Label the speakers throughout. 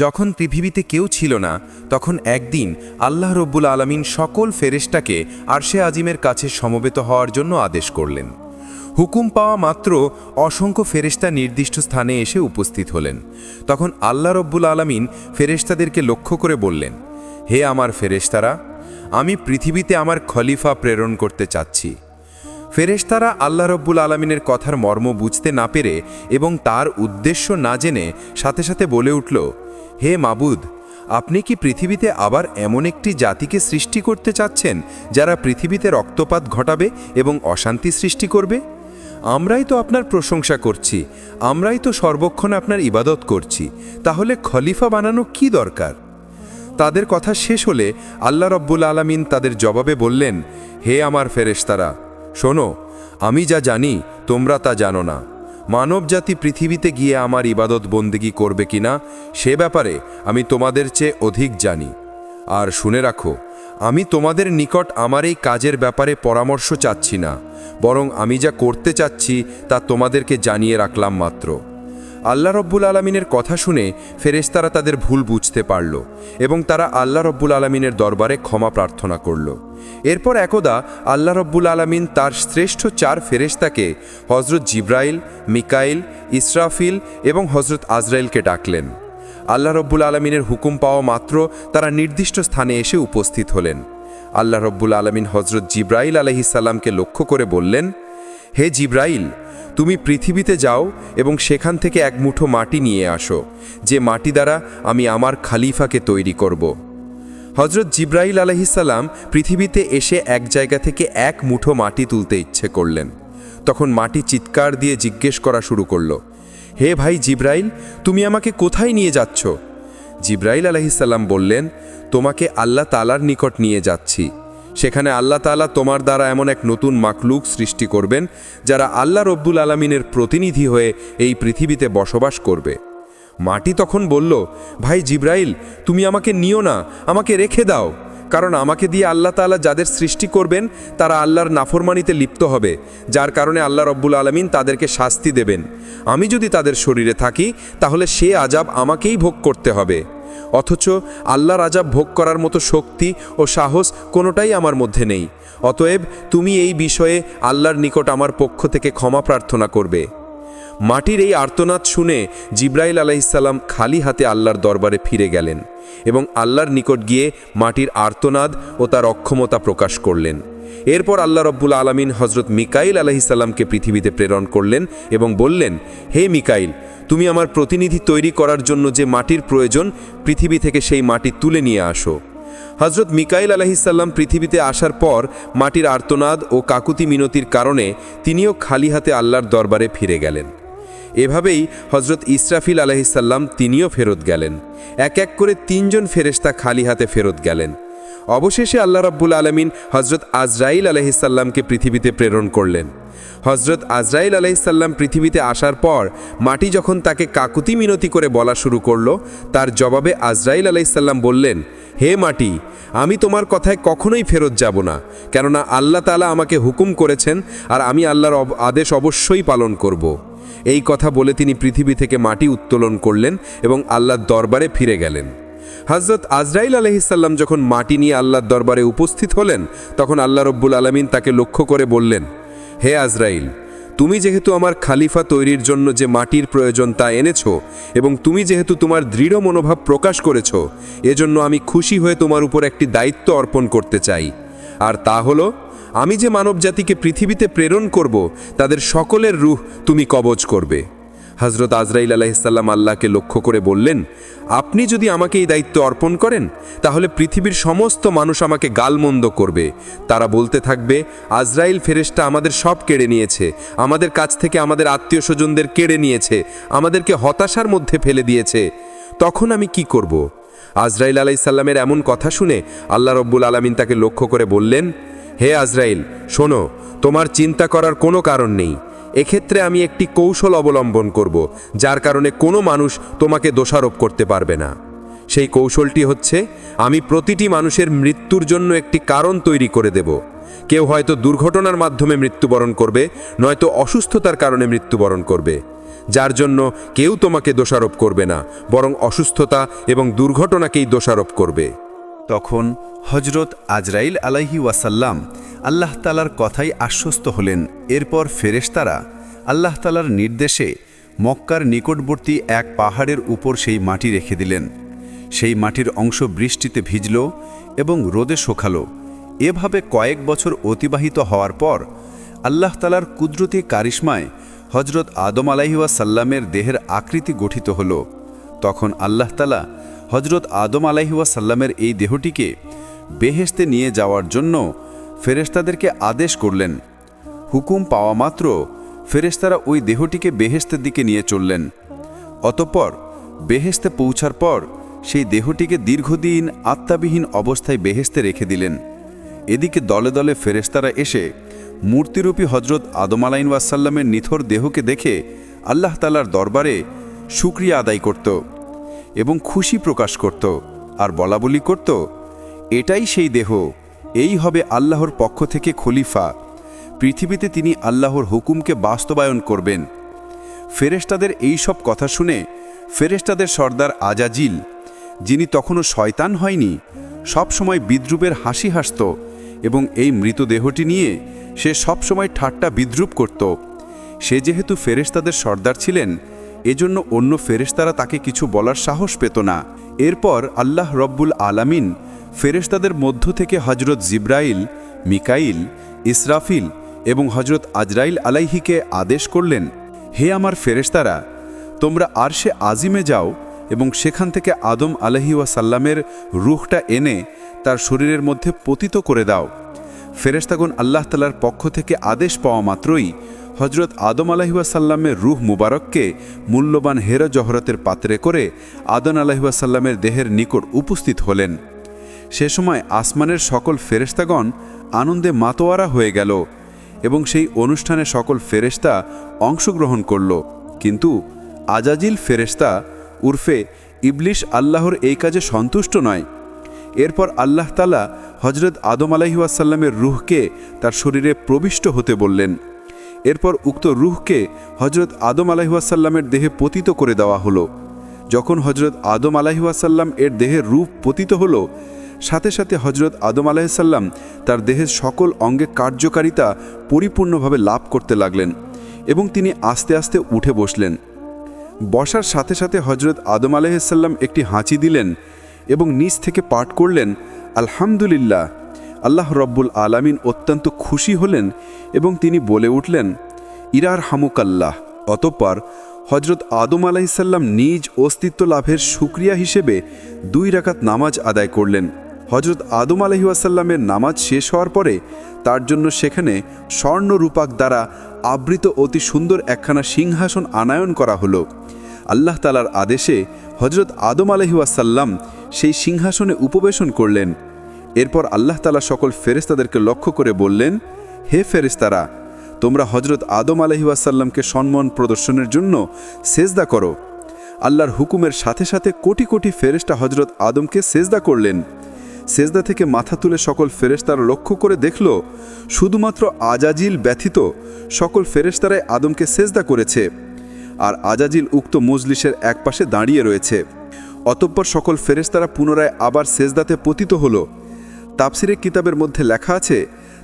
Speaker 1: যখন পৃথিবীতে কেউ ছিল না তখন একদিন আল্লাহ রব্বুল আলামিন সকল ফেরেশতাকে আরশে আজিমের কাছে সমবেত হওয়ার জন্য আদেশ করলেন। হুকুম পাওয়া মাত্র অসংখ্য ফেরেশতা নির্দিষ্ট স্থানে এসে উপস্থিত হলেন। তখন আল্লাহ রব্বুল আলামিন ফেরেশতাদেরকে লক্ষ্য করে বললেন, হে আমার ফেরেশতারা, আমি পৃথিবীতে আমার খলিফা প্রেরণ করতে চাচ্ছি। ফেরেশতারা আল্লাহ রব্বুল আলামিনের কথার মর্ম বুঝতে না পেরে এবং তার উদ্দেশ্য না জেনে সাথে সাথে বলে উঠল, হে মাবুদ, আপনি কি পৃথিবীতে আবার এমন একটি জাতিকে সৃষ্টি করতে চাচ্ছেন যারা পৃথিবীতে রক্তপাত ঘটাবে এবং অশান্তি সৃষ্টি করবে? আমরাই তো আপনার প্রশংসা করছি, আমরাই তো সর্বক্ষণ আপনার ইবাদত করছি, তাহলে খলিফা বানানো কি দরকার? তাদের কথা শেষ হলে আল্লাহ রব্বুল আলামিন তাদের জবাবে বললেন, হে আমার ফেরেশতারা, শোনো, আমি যা জানি তোমরা তা জানো না। মানবজাতি পৃথিবীতে গিয়ে আমার ইবাদত বন্দেগী করবে কিনা সে ব্যাপারে আমি তোমাদের চেয়ে অধিক জানি। আর শুনে রাখো, আমি তোমাদের নিকট আমার এই কাজের ব্যাপারে পরামর্শ চাচ্ছি না, বরং আমি যা করতে চাচ্ছি তা তোমাদেরকে জানিয়ে রাখলাম মাত্র। আল্লাহ রব্বুল আলামিনের কথা শুনে ফেরেশতারা তাদের ভুল বুঝতে পারল এবং তারা আল্লাহ রব্বুল আলামিনের দরবারে ক্ষমা প্রার্থনা করল। এরপর একদা আল্লাহ রব্বুল আলামিন তার শ্রেষ্ঠ 4 ফেরেশতাকে হজরত জিব্রাইল, মিকাইল, ইসরাফিল এবং হজরত আজরাইলকে ডাকলেন। আল্লাহ রব্বুল আলামিনের হুকুম পাওয়া মাত্র তারা নির্দিষ্ট স্থানে এসে উপস্থিত হলেন। আল্লাহ রব্বুল আলামিন হজরত জিব্রাইল আলাইহিস সালামকে লক্ষ্য করে বললেন, হে জিব্রাইল, তুমি পৃথিবীতে যাও এবং সেখান থেকে এক মুঠো মাটি নিয়ে আসো, যে মাটি দ্বারা আমি আমার খলিফাকে তৈরি করব। হজরত জিব্রাইল আলাইহিস সালাম পৃথিবীতে এসে এক জায়গা থেকে এক মুঠো মাটি তুলতে ইচ্ছে করলেন। তখন মাটি চিৎকার দিয়ে জিজ্ঞেস করা শুরু করল, হে ভাই জিব্রাইল, তুমি আমাকে কোথায় নিয়ে যাচ্ছ? জিব্রাইল আলাইহিস সালাম বললেন, তোমাকে আল্লাহ তাআলার নিকট নিয়ে যাচ্ছি। সেখানে আল্লাহ তাআলা তোমার দ্বারা এমন এক নতুন মাখলুক সৃষ্টি করবেন যারা আল্লাহ রব্বুল আলামিনের প্রতিনিধি হয়ে এই পৃথিবীতে বসবাস করবে। মাটি তখন বলল, ভাই জিব্রাইল, তুমি আমাকে নিও না, আমাকে রেখে দাও, কারণ আমাকে দিয়ে আল্লাহ তাআলা যাদের সৃষ্টি করবেন তারা আল্লাহর নাফরমানিতে লিপ্ত হবে, যার কারণে আল্লাহ রব্বুল আলামিন তাদেরকে শাস্তি দেবেন। আমি যদি তাদের শরীরে থাকি তাহলে সে আযাব আমাকেই ভোগ করতে হবে। অথচ আল্লাহর আযাব ভোগ করার মতো শক্তি ও সাহস কোনোটাই আমার মধ্যে নেই। অতএব তুমি এই বিষয়ে আল্লাহর নিকট আমার পক্ষ থেকে ক্ষমা প্রার্থনা করবে। মাটির এই আর্তনাদ শুনে জিব্রাইল আলাইহিস সালাম খালি হাতে আল্লাহর দরবারে ফিরে গেলেন এবং আল্লাহর নিকট গিয়ে মাটির আর্তনাদ ও তার অক্ষমতা প্রকাশ করলেন। এরপর আল্লাহ রব্বুল আলামিন হজরত মিকাইল আলাইহিস সালামকে পৃথিবীতে প্রেরণ করলেন এবং বললেন, হে মিকাইল, তুমি আমার প্রতিনিধি তৈরি করার জন্য যে মাটির প্রয়োজন, পৃথিবী থেকে সেই মাটি তুলে নিয়ে আসো। হজরত মিকাইল আলাইহিস সালাম পৃথিবীতে আসার পর মাটির আর্তনাদ ও কাকুতি মিনতির কারণে তিনিও খালি হাতে আল্লাহর দরবারে ফিরে গেলেন। এভাবেই হজরত ইসরাফিল আলাইহিস সালাম তিনিও ফেরত গেলেন। এক এক করে 3 জন ফেরেশতা খালি হাতে ফেরত গেলেন। অবশেষে আল্লাহ রাব্বুল আলামিন হজরত আজরাইল আলাইহিস সালামকে পৃথিবীতে প্রেরণ করলেন। হজরত আজরাইল আলাইহিস সালাম পৃথিবীতে আসার পর মাটি যখন তাকে কাকুতি মিনতি করে বলা শুরু করল, তার জবাবে আজরাইল আলাইহিস সালাম বললেন, হে মাটি, আমি তোমার কথায় কখনোই ফেরত যাব না, কেননা আল্লাহ তাআলা আমাকে হুকুম করেছেন আর আমি আল্লাহর আদেশ অবশ্যই পালন করব। এই কথা বলে তিনি পৃথিবী থেকে মাটি উত্তোলন করলেন এবং আল্লাহর দরবারে ফিরে গেলেন। হজরত আজরাইল আলাইহিস সালাম যখন মাটি নিয়ে আল্লাহর দরবারে উপস্থিত হলেন, তখন আল্লাহ রব্বুল আলামিন তাকে লক্ষ্য করে বললেন, হে আজরাইল, তুমি যেহেতু আমার খলিফা তৈরির জন্য যে মাটির প্রয়োজন তা এনেছো এবং তুমি যেহেতু তোমার দৃঢ় মনোভাব প্রকাশ করেছো, এজন্য আমি খুশি হয়ে তোমার উপর একটি দায়িত্ব অর্পণ করতে চাই। আর তা হলো, আমি যে মানবজাতিকে পৃথিবীতে প্রেরণ করব তাদের সকলের রূহ তুমি কবজ করবে। হজরত আজরাইল আলাইহিস সালাম আল্লাহকে লক্ষ্য করে বললেন, আপনি যদি আমাকে এই দায়িত্ব অর্পণ করেন তাহলে পৃথিবীর সমস্ত মানুষ আমাকে গালমন্দ করবে। তারা বলতে থাকবে, আজরাইল ফেরেশতা আমাদের সব কেড়ে নিয়েছে, আমাদের কাছ থেকে আমাদের আত্মীয় স্বজনদের কেড়ে নিয়েছে, আমাদেরকে হতাশার মধ্যে ফেলে দিয়েছে। তখন আমি কি করব? আজরাইল আলাইহিস সালামের এমন কথা শুনে আল্লাহ রব্বুল আলামিন তাকে লক্ষ্য করে বললেন, হে আজরাইল, শোনো, তোমার চিন্তা করার কোনো কারণ নেই। এক্ষেত্রে আমি একটি কৌশল অবলম্বন করব, যার কারণে কোনো মানুষ তোমাকে দোষারোপ করতে পারবে না। সেই কৌশলটি হচ্ছে, আমি প্রতিটি মানুষের মৃত্যুর জন্য একটি কারণ তৈরি করে দেব। কেউ হয়তো দুর্ঘটনার মাধ্যমে মৃত্যুবরণ করবে, নয়তো অসুস্থতার কারণে মৃত্যুবরণ করবে, যার জন্য কেউ তোমাকে দোষারোপ করবে না, বরং অসুস্থতা এবং দুর্ঘটনাকেই দোষারোপ করবে।
Speaker 2: তখন হজরত আজরাইল আলাইহি ওয়াসাল্লাম আল্লাহ তালার কথাই আশ্বস্ত হলেন। এরপর ফেরেশতারা আল্লাহ তালার নির্দেশে মক্কার নিকটবর্তী এক পাহাড়ের উপর সেই মাটি রেখে দিলেন। সেই মাটির অংশ বৃষ্টিতে ভিজল এবং রোদে শুকালো। এভাবে কয়েক বছর অতিবাহিত হওয়ার পর আল্লাহ তালার কুদরতি কারিশমায় হজরত আদম আলাইহি ওয়াসাল্লামের দেহের আকৃতি গঠিত হল। তখন আল্লাহ তালা হজরত আদম আলাইহি ওয়াসাল্লামের এই দেহটিকে বেহেশতে নিয়ে যাওয়ার জন্য ফেরেশতাদেরকে আদেশ করলেন। হুকুম পাওয়া মাত্র ফেরেশতারা ওই দেহটিকে বেহেশতের দিকে নিয়ে চললেন। অতঃপর বেহেশতে পৌঁছার পর সেই দেহটিকে দীর্ঘদিন আত্মাবিহীন অবস্থায় বেহেশতে রেখে দিলেন। এদিকে দলে দলে ফেরেশতারা এসে মূর্তিরূপী হজরত আদম আলাইহি ওয়াসাল্লামের নিথর দেহকে দেখে আল্লাহ তাআলার দরবারে শুকরিয়া আদায় করত এবং খুশি প্রকাশ করত আর বলাবলি করত, এটাই সেই দেহ, এই হবে আল্লাহর পক্ষ থেকে খলিফা। পৃথিবীতে তিনি আল্লাহর হুকুমকে বাস্তবায়ন করবেন। ফেরেশতাদের এই সব কথা শুনে ফেরেশতাদের সর্দার আজাজিল, যিনি তখনও শয়তান হয়নি, সবসময় বিদ্রুপের হাসি হাসত এবং এই মৃতদেহটি নিয়ে সে সবসময় ঠাট্টা বিদ্রুপ করত। সে যেহেতু ফেরেশতাদের সর্দার ছিলেন, এজন্য অন্য ফেরেশতারা তাকে কিছু বলার সাহস পেত না। এরপর আল্লাহ রব্বুল আলামিন ফেরেশতাদের মধ্য থেকে হজরত জিব্রাইল, মিকাইল, ইসরাফিল এবং হজরত আজরাইল আলাইহিকে আদেশ করলেন, হে আমার ফেরেশতারা, তোমরা আরশে আজিমে যাও এবং সেখান থেকে আদম আলাইহি ওয়াসাল্লামের রূহটা এনে তার শরীরের মধ্যে পতিত করে দাও। ফেরেশতাগণ আল্লাহ তাআলার পক্ষ থেকে আদেশ পাওয়া মাত্রই হজরত আদম আলাইহি ওয়াসাল্লামের রূহ মুবারককে মূল্যবান হেরা জহরতের পাত্রে করে আদম আলাইহি ওয়াসাল্লামের দেহের নিকট উপস্থিত হলেন। সে সময় আসমানের সকল ফেরেশতাগণ আনন্দে মাতোয়ারা হয়ে গেল এবং সেই অনুষ্ঠানে সকল ফেরেশতা অংশগ্রহণ করল। কিন্তু আজাজিল ফেরেশতা উর্ফে ইবলিশ আল্লাহর এই কাজে সন্তুষ্ট নয়। এরপর আল্লাহ তাআলা হজরত আদম আলাইহি ওয়াসাল্লামের রূহকে তার শরীরে প্রবিষ্ট হতে বললেন। এরপর উক্ত রূহকে হজরত আদম আলাইহি ওয়াসাল্লামের দেহে পতিত করে দেওয়া হলো। যখন হজরত আদম আলাইহি ওয়াসাল্লাম এর দেহের রূপ পতিত হলো, সাথে সাথে হজরত আদম আলাইহিস সাল্লাম তার দেহের সকল অঙ্গে কার্যকারিতা পরিপূর্ণভাবে লাভ করতে লাগলেন এবং তিনি আস্তে আস্তে উঠে বসলেন। বসার সাথে সাথে হজরত আদম আলাইহিস সাল্লাম একটি হাঁচি দিলেন এবং নিচ থেকে পাঠ করলেন, আলহামদুলিল্লাহ। আল্লাহ রব্বুল আলামিন অত্যন্ত খুশি হলেন এবং তিনি বলে উঠলেন, ইরার হামুকাল্লাহ। অতঃপর হজরত আদম আলাইহিস সাল্লাম নিজ অস্তিত্ব লাভের শুকরিয়া হিসেবে 2 রাকাত নামাজ আদায় করলেন। হজরত আদম আলাইহি ওয়াসাল্লামের নামাজ শেষ হওয়ার পরে তার জন্য সেখানে স্বর্ণ রূপাক দ্বারা আবৃত অতি সুন্দর একখানা সিংহাসন আনায়ন করা হলো। আল্লাহ তাআলার আদেশে হজরত আদম আলাইহি ওয়াসাল্লাম সেই সিংহাসনে উপবেশন করলেন। এরপর আল্লাহ তাআলা সকল ফেরেশতাদেরকে লক্ষ্য করে বললেন, হে ফেরেশতারা, তোমরা হজরত আদম আলাইহি ওয়াসাল্লামকে সম্মান প্রদর্শনের জন্য সেজদা করো। আল্লাহর হুকুমের সাথে সাথে কোটি কোটি ফেরেশতা হজরত আদমকে সেজদা করলেন। সেজদা থেকে মাথা তুলে সকল ফেরেশতারা লক্ষ্য করে দেখল, শুধুমাত্র আজাজিল ব্যতীত সকল ফেরেশতারাই আদমকে সেজদা করেছে, আর আজাজিল উক্ত মজলিসের একপাশে দাঁড়িয়ে রয়েছে। অতঃপর সকল ফেরেশতারা পুনরায় আবার সেজদাতে পতিত হল। তাফসিরে কিতাবের মধ্যে লেখা আছে,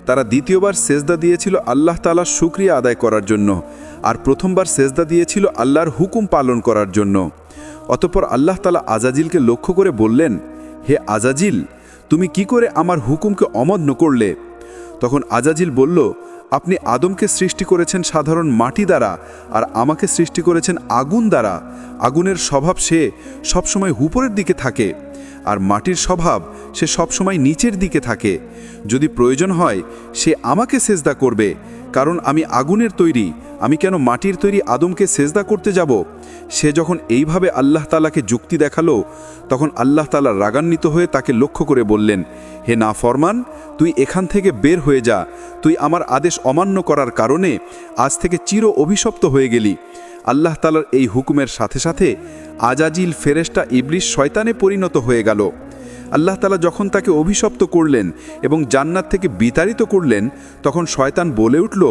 Speaker 2: তারা দ্বিতীয়বার সেজদা দিয়েছিল আল্লাহ তাআলার শুকরিয়া আদায় করার জন্য, আর প্রথমবার সেজদা দিয়েছিল আল্লাহর হুকুম পালন করার জন্য। অতঃপর আল্লাহ তাআলা আজাজিলকে লক্ষ্য করে বললেন, হে আজাজিল, তুমি কি করে আমার হুকুমকে অমান্য করলে? তখন আজাজিল বলল, আপনি আদমকে সৃষ্টি করেছেন সাধারণ মাটি দ্বারা, আর আমাকে সৃষ্টি করেছেন আগুন দ্বারা। আগুনের স্বভাব সে সবসময় উপরের দিকে থাকে, আর মাটির স্বভাব সে সবসময় নিচের দিকে থাকে। যদি প্রয়োজন হয় সে আমাকে সেজদা করবে, কারণ আমি আগুনের তৈরি, আমি কেন মাটির তৈরি আদমকে সেজদা করতে যাব? সে যখন এইভাবে আল্লাহ তাআলাকে যুক্তি দেখালো, তখন আল্লাহ তাআলা রাগান্বিত হয়ে তাকে লক্ষ্য করে বললেন, হে নাফরমান, তুই এখান থেকে বের হয়ে যা। তুই আমার আদেশ অমান্য করার কারণে আজ থেকে চির অভিশপ্ত হয়ে গেলি। আল্লাহ তাআলার এই হুকুমের সাথে সাথে আজাজিল ফেরেশতা ইবলিশ শয়তানে পরিণত হয়ে গেল। আল্লাহ তাআলা যখন তাকে অভিশপ্ত করলেন এবং জান্নাত থেকে বিতাড়িত করলেন, তখন শয়তান বলে উঠল,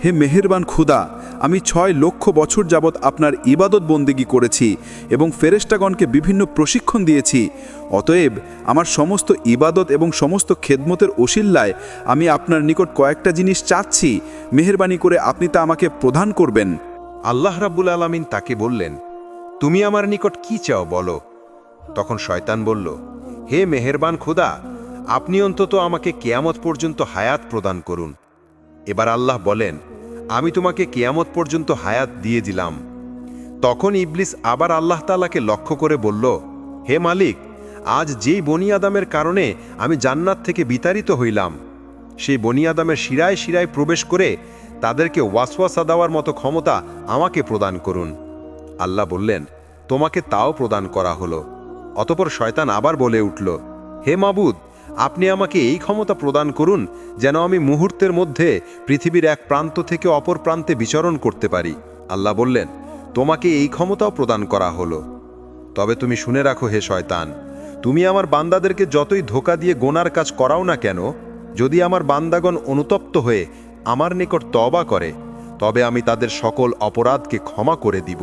Speaker 2: হে মেহেরবান খুদা, আমি 6 লক্ষ বছর যাবৎ আপনার ইবাদত বন্দেগী করেছি এবং ফেরেশতাগণকে বিভিন্ন প্রশিক্ষণ দিয়েছি। অতএব আমার সমস্ত ইবাদত এবং সমস্ত খেদমতের ওসিল্লায় আমি আপনার নিকট কয়েকটা জিনিস চাচ্ছি, মেহেরবানি করে আপনি তা আমাকে প্রদান করবেন।
Speaker 1: আল্লাহ রাব্বুল আলামিন তাকে বললেন, তুমি আমার নিকট কি চাও বলো। তখন শয়তান বলল, হে মেহেরবান খোদা, আপনি অন্তত আমাকে কিয়ামত পর্যন্ত হায়াত প্রদান করুন। এবার আল্লাহ বলেন, আমি তোমাকে কিয়ামত পর্যন্ত হায়াত দিয়ে দিলাম। তখন ইবলিস আবার আল্লাহ তাআলাকে লক্ষ্য করে বলল, হে মালিক, আজ যেই বনি আদমের কারণে আমি জান্নাত থেকে বিতাড়িত হইলাম, সেই বনি আদমের শিরায় শিরায় প্রবেশ করে তাদেরকে ওয়াসওয়াসা দেওয়ার মতো ক্ষমতা আমাকে প্রদান করুন। আল্লাহ বললেন, তোমাকে তাও প্রদান করা হলো। অতঃপর শয়তান আবার বলে উঠল, হে মাবুদ, আপনি আমাকে এই ক্ষমতা প্রদান করুন যেন আমি মুহূর্তের মধ্যে পৃথিবীর এক প্রান্ত থেকে অপর প্রান্তে বিচরণ করতে পারি। আল্লাহ বললেন, তোমাকে এই ক্ষমতাও প্রদান করা হলো। তবে তুমি শুনে রাখো হে শয়তান, তুমি আমার বান্দাদেরকে যতই ধোঁকা দিয়ে গোনার কাজ করাও না কেন, যদি আমার বান্দাগণ অনুতপ্ত হয়ে আমার নিকট তওবা করে, তবে আমি তাদের সকল অপরাধকে ক্ষমা করে দিব।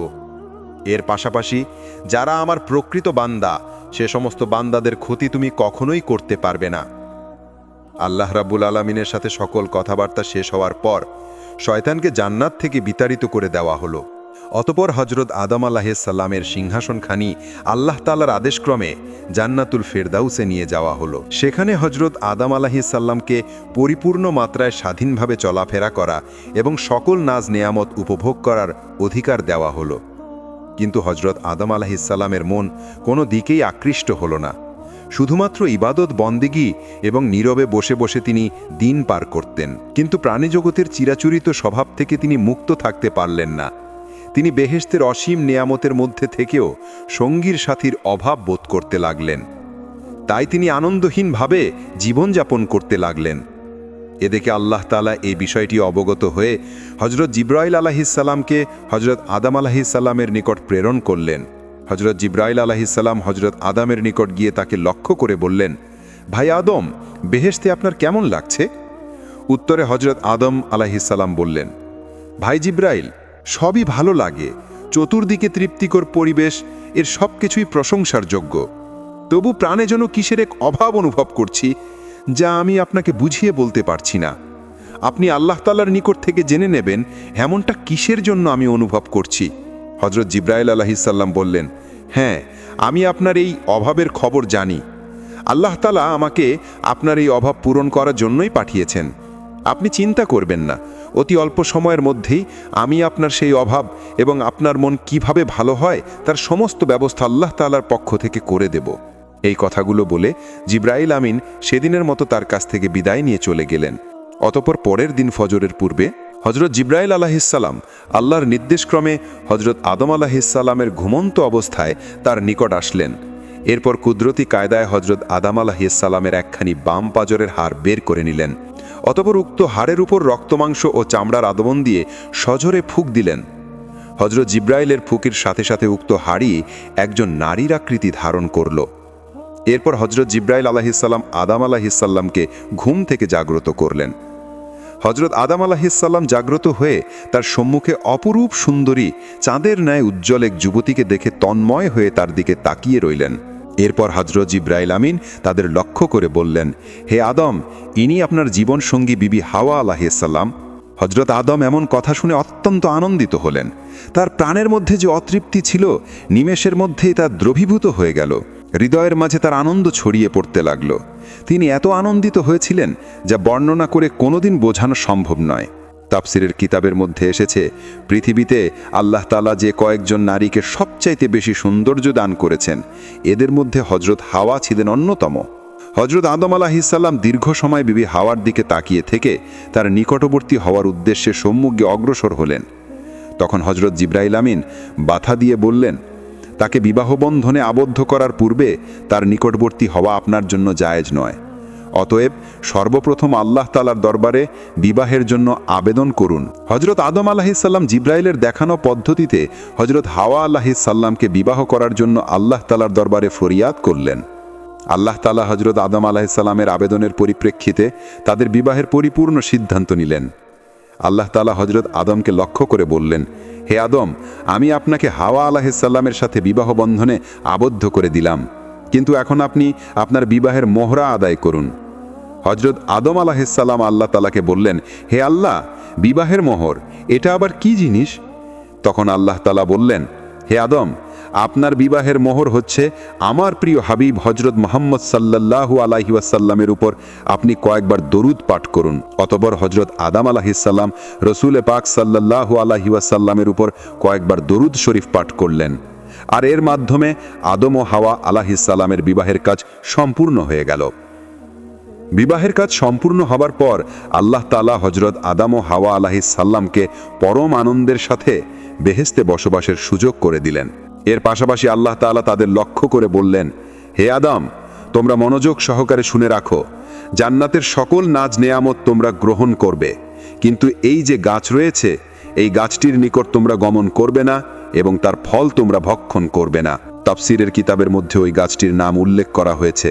Speaker 1: এর পাশাপাশি যারা আমার প্রকৃত বান্দা, সে সমস্ত বান্দাদের ক্ষতি তুমি কখনোই করতে পারবে না। আল্লাহ রাব্বুল আলামিনের সাথে সকল কথাবার্তা শেষ হওয়ার পর শয়তানকে জান্নাত থেকে বিতাড়িত করে দেওয়া হলো। অতপর হজরত আদম আলাইহিস সালামের সিংহাসনখানি আল্লাহ তাআলার আদেশক্রমে জান্নাতুল ফেরদাউসে নিয়ে যাওয়া হলো। সেখানে হজরত আদম আলাইহিস সালামকে পরিপূর্ণ মাত্রায় স্বাধীনভাবে চলাফেরা করা এবং সকল নাজ নেয়ামত উপভোগ করার অধিকার দেওয়া হলো। কিন্তু হজরত আদম আলাইহিস সালামের মন কোনো দিকেই আকৃষ্ট হলো না। শুধুমাত্র ইবাদত বন্দেগী এবং নীরবে বসে বসে তিনি দিন পার করতেন। কিন্তু প্রাণীজগতের চিরাচরিত স্বভাব থেকে তিনি মুক্ত থাকতে পারলেন না। তিনি বেহেশতের অসীম নেয়ামতের মধ্যে থেকেও সঙ্গীর সাথীর অভাব বোধ করতে লাগলেন। তাই তিনি আনন্দহীনভাবে জীবনযাপন করতে লাগলেন। এদিকে আল্লাহ তাআলা এই বিষয়টি অবগত হয়ে হজরত জিব্রাইল আলাইহিস সালামকে হজরত আদম আলাইহিস সালামের নিকট প্রেরণ করলেন। হজরত জিব্রাইল আলাইহিস সালাম হজরত আদমের নিকট গিয়ে তাকে লক্ষ্য করে বললেন, ভাই আদম, বেহেশতে আপনার কেমন লাগছে? উত্তরে হজরত আদম আলাইহিস সালাম বললেন, ভাই জিব্রাইল, সবই ভালো লাগে, চতুর্দিকে তৃপ্তিকর পরিবেশ, এর সব কিছুই প্রশংসার যোগ্য। তবু প্রাণে যেন কিসের এক অভাব অনুভব করছি, যা আমি আপনাকে বুঝিয়ে বলতে পারছি না। আপনি আল্লাহ তাআলার নিকট থেকে জেনে নেবেন এমনটা কিসের জন্য আমি অনুভব করছি। হজরত জিব্রাইল আলাইহিস সালাম বললেন, হ্যাঁ, আমি আপনার এই অভাবের খবর জানি। আল্লাহ তাআলা আমাকে আপনার এই অভাব পূরণ করার জন্যই পাঠিয়েছেন। আপনি চিন্তা করবেন না, অতি অল্প সময়ের মধ্যেই আমি আপনার সেই অভাব এবং আপনার মন কিভাবে ভালো হয় তার সমস্ত ব্যবস্থা আল্লাহ তাআলার পক্ষ থেকে করে দেব। এই কথাগুলো বলে জিব্রাইল আমিন সেদিনের মতো তার কাছ থেকে বিদায় নিয়ে চলে গেলেন। অতঃপর পরের দিন ফজরের পূর্বে হজরত জিব্রাইল আলাইহিস সালাম আল্লাহর নির্দেশক্রমে হজরত আদম আলাইহিস সালামের ঘুমন্ত অবস্থায় তার নিকট আসলেন। এরপর কুদরতি কায়দায় হজরত আদম আলাইহিস সালামের একখানি বাম পাজরের হাড় বের করে নিলেন। অতঃপর উক্ত হাড়ের উপর রক্তমাংস ও চামড়ার আদবন দিয়ে সজোরে ফুঁক দিলেন। হজরত জিব্রাইলের ফুঁকের সাথে সাথে উক্ত হাড়ি একজন নারীর আকৃতি ধারণ করল। এরপর হজরত জিব্রাইল আলাইহিস সালাম আদম আলাইহিস সালামকে ঘুম থেকে জাগ্রত করলেন। হজরত আদম আলাইহিস সালাম জাগ্রত হয়ে তার সম্মুখে অপরূপ সুন্দরী চাঁদের ন্যায় উজ্জ্বল এক যুবতীকে দেখে তন্ময় হয়ে তার দিকে তাকিয়ে রইলেন। এরপর হজরত জিব্রাইল আমিন তাদের লক্ষ্য করে বললেন, হে আদম, ইনি আপনার জীবনসঙ্গী বিবি হাওয়া আলাইহিস সালাম। হজরত আদম এমন কথা শুনে অত্যন্ত আনন্দিত হলেন। তার প্রাণের মধ্যে যে অতৃপ্তি ছিল, নিমেষের মধ্যেই তা দ্রবীভূত হয়ে গেল। হৃদয়ের মাঝে তার আনন্দ ছড়িয়ে পড়তে লাগল। তিনি এত আনন্দিত হয়েছিলেন যা বর্ণনা করে কোনোদিন বোঝানো সম্ভব নয়। তাফসিরের কিতাবের মধ্যে এসেছে, পৃথিবীতে আল্লাহ তাআলা যে কয়েকজন নারীকে সবচাইতে বেশি সৌন্দর্য দান করেছেন, এদের মধ্যে হজরত হাওয়া ছিলেন অন্যতম। হজরত আদম আলাইহিস সালাম দীর্ঘ সময় বিবি হাওয়ার দিকে তাকিয়ে থেকে তার নিকটবর্তী হওয়ার উদ্দেশ্যে সম্মুখে অগ্রসর হলেন। তখন হজরত জিব্রাইল আমিন বাধা দিয়ে বললেন, তাকে বিবাহবন্ধনে আবদ্ধ করার পূর্বে তার নিকটবর্তী হওয়া আপনার জন্য জায়েজ নয়। অতএব সর্বপ্রথম আল্লাহ তাআলার দরবারে বিবাহের জন্য আবেদন করুন। হজরত আদম আলাইহিস সালাম জিব্রাইলের দেখানো পদ্ধতিতে হজরত হাওয়া আলাইহিস সালামকে বিবাহ করার জন্য আল্লাহ তাআলার দরবারে ফরিয়াদ করলেন।
Speaker 3: আল্লাহ তাআলা হজরত আদম আলাইহিসসালামের আবেদনের পরিপ্রেক্ষিতে তাদের বিবাহের পরিপূর্ণ সিদ্ধান্ত নিলেন। আল্লাহ তাআলা হজরত আদমকে লক্ষ্য করে বললেন, হে আদম, আমি আপনাকে হাওয়া আলাইহিসসালামের সাথে বিবাহ বন্ধনে আবদ্ধ করে দিলাম, কিন্তু এখন আপনি আপনার বিবাহের মোহরা আদায় করুন। হজরত আদম আলাইহিসসালাম আল্লাহ তাআলাকে বললেন, হে আল্লাহ, বিবাহের মোহর এটা আবার কি জিনিস? তখন আল্লাহ তাআলা বললেন, হে আদম, আপনার বিবাহের মোহর হচ্ছে আমার প্রিয় হাবিব হজরত মুহাম্মদ সাল্লাল্লাহু আলাইহি ওয়াসাল্লামের উপর আপনি কয়েকবার দরুদ পাঠ করুন। অতঃপর হজরত আদম আলাইহিসসালাম রসুল পাক সাল্লাল্লাহু আলাইহি ওয়াসাল্লামের উপর কয়েকবার দরুদ শরীফ পাঠ করলেন, আর এর মাধ্যমে আদম ও হাওয়া আলাইহিসসালামের বিবাহের কাজ সম্পূর্ণ হয়ে গেল। বিবাহের কাজ সম্পূর্ণ হবার পর আল্লাহ তাআলা হজরত আদম ও হাওয়া আলাইহিসসালামকে পরম আনন্দের সাথে বেহেশতে বসবাসের সুযোগ করে দিলেন। এর পাশাপাশি আল্লাহ তাআলা তাদের লক্ষ্য করে বললেন, হে আদম, তোমরা মনোযোগ সহকারে শুনে রাখো, জান্নাতের সকল নাজ নেয়ামত তোমরা গ্রহণ করবে, কিন্তু এই যে গাছ রয়েছে এই গাছটির নিকট তোমরা গমন করবে না এবং তার ফল তোমরা ভক্ষণ করবে না। তাফসীরের কিতাবের মধ্যে ওই গাছটির নাম উল্লেখ করা হয়েছে,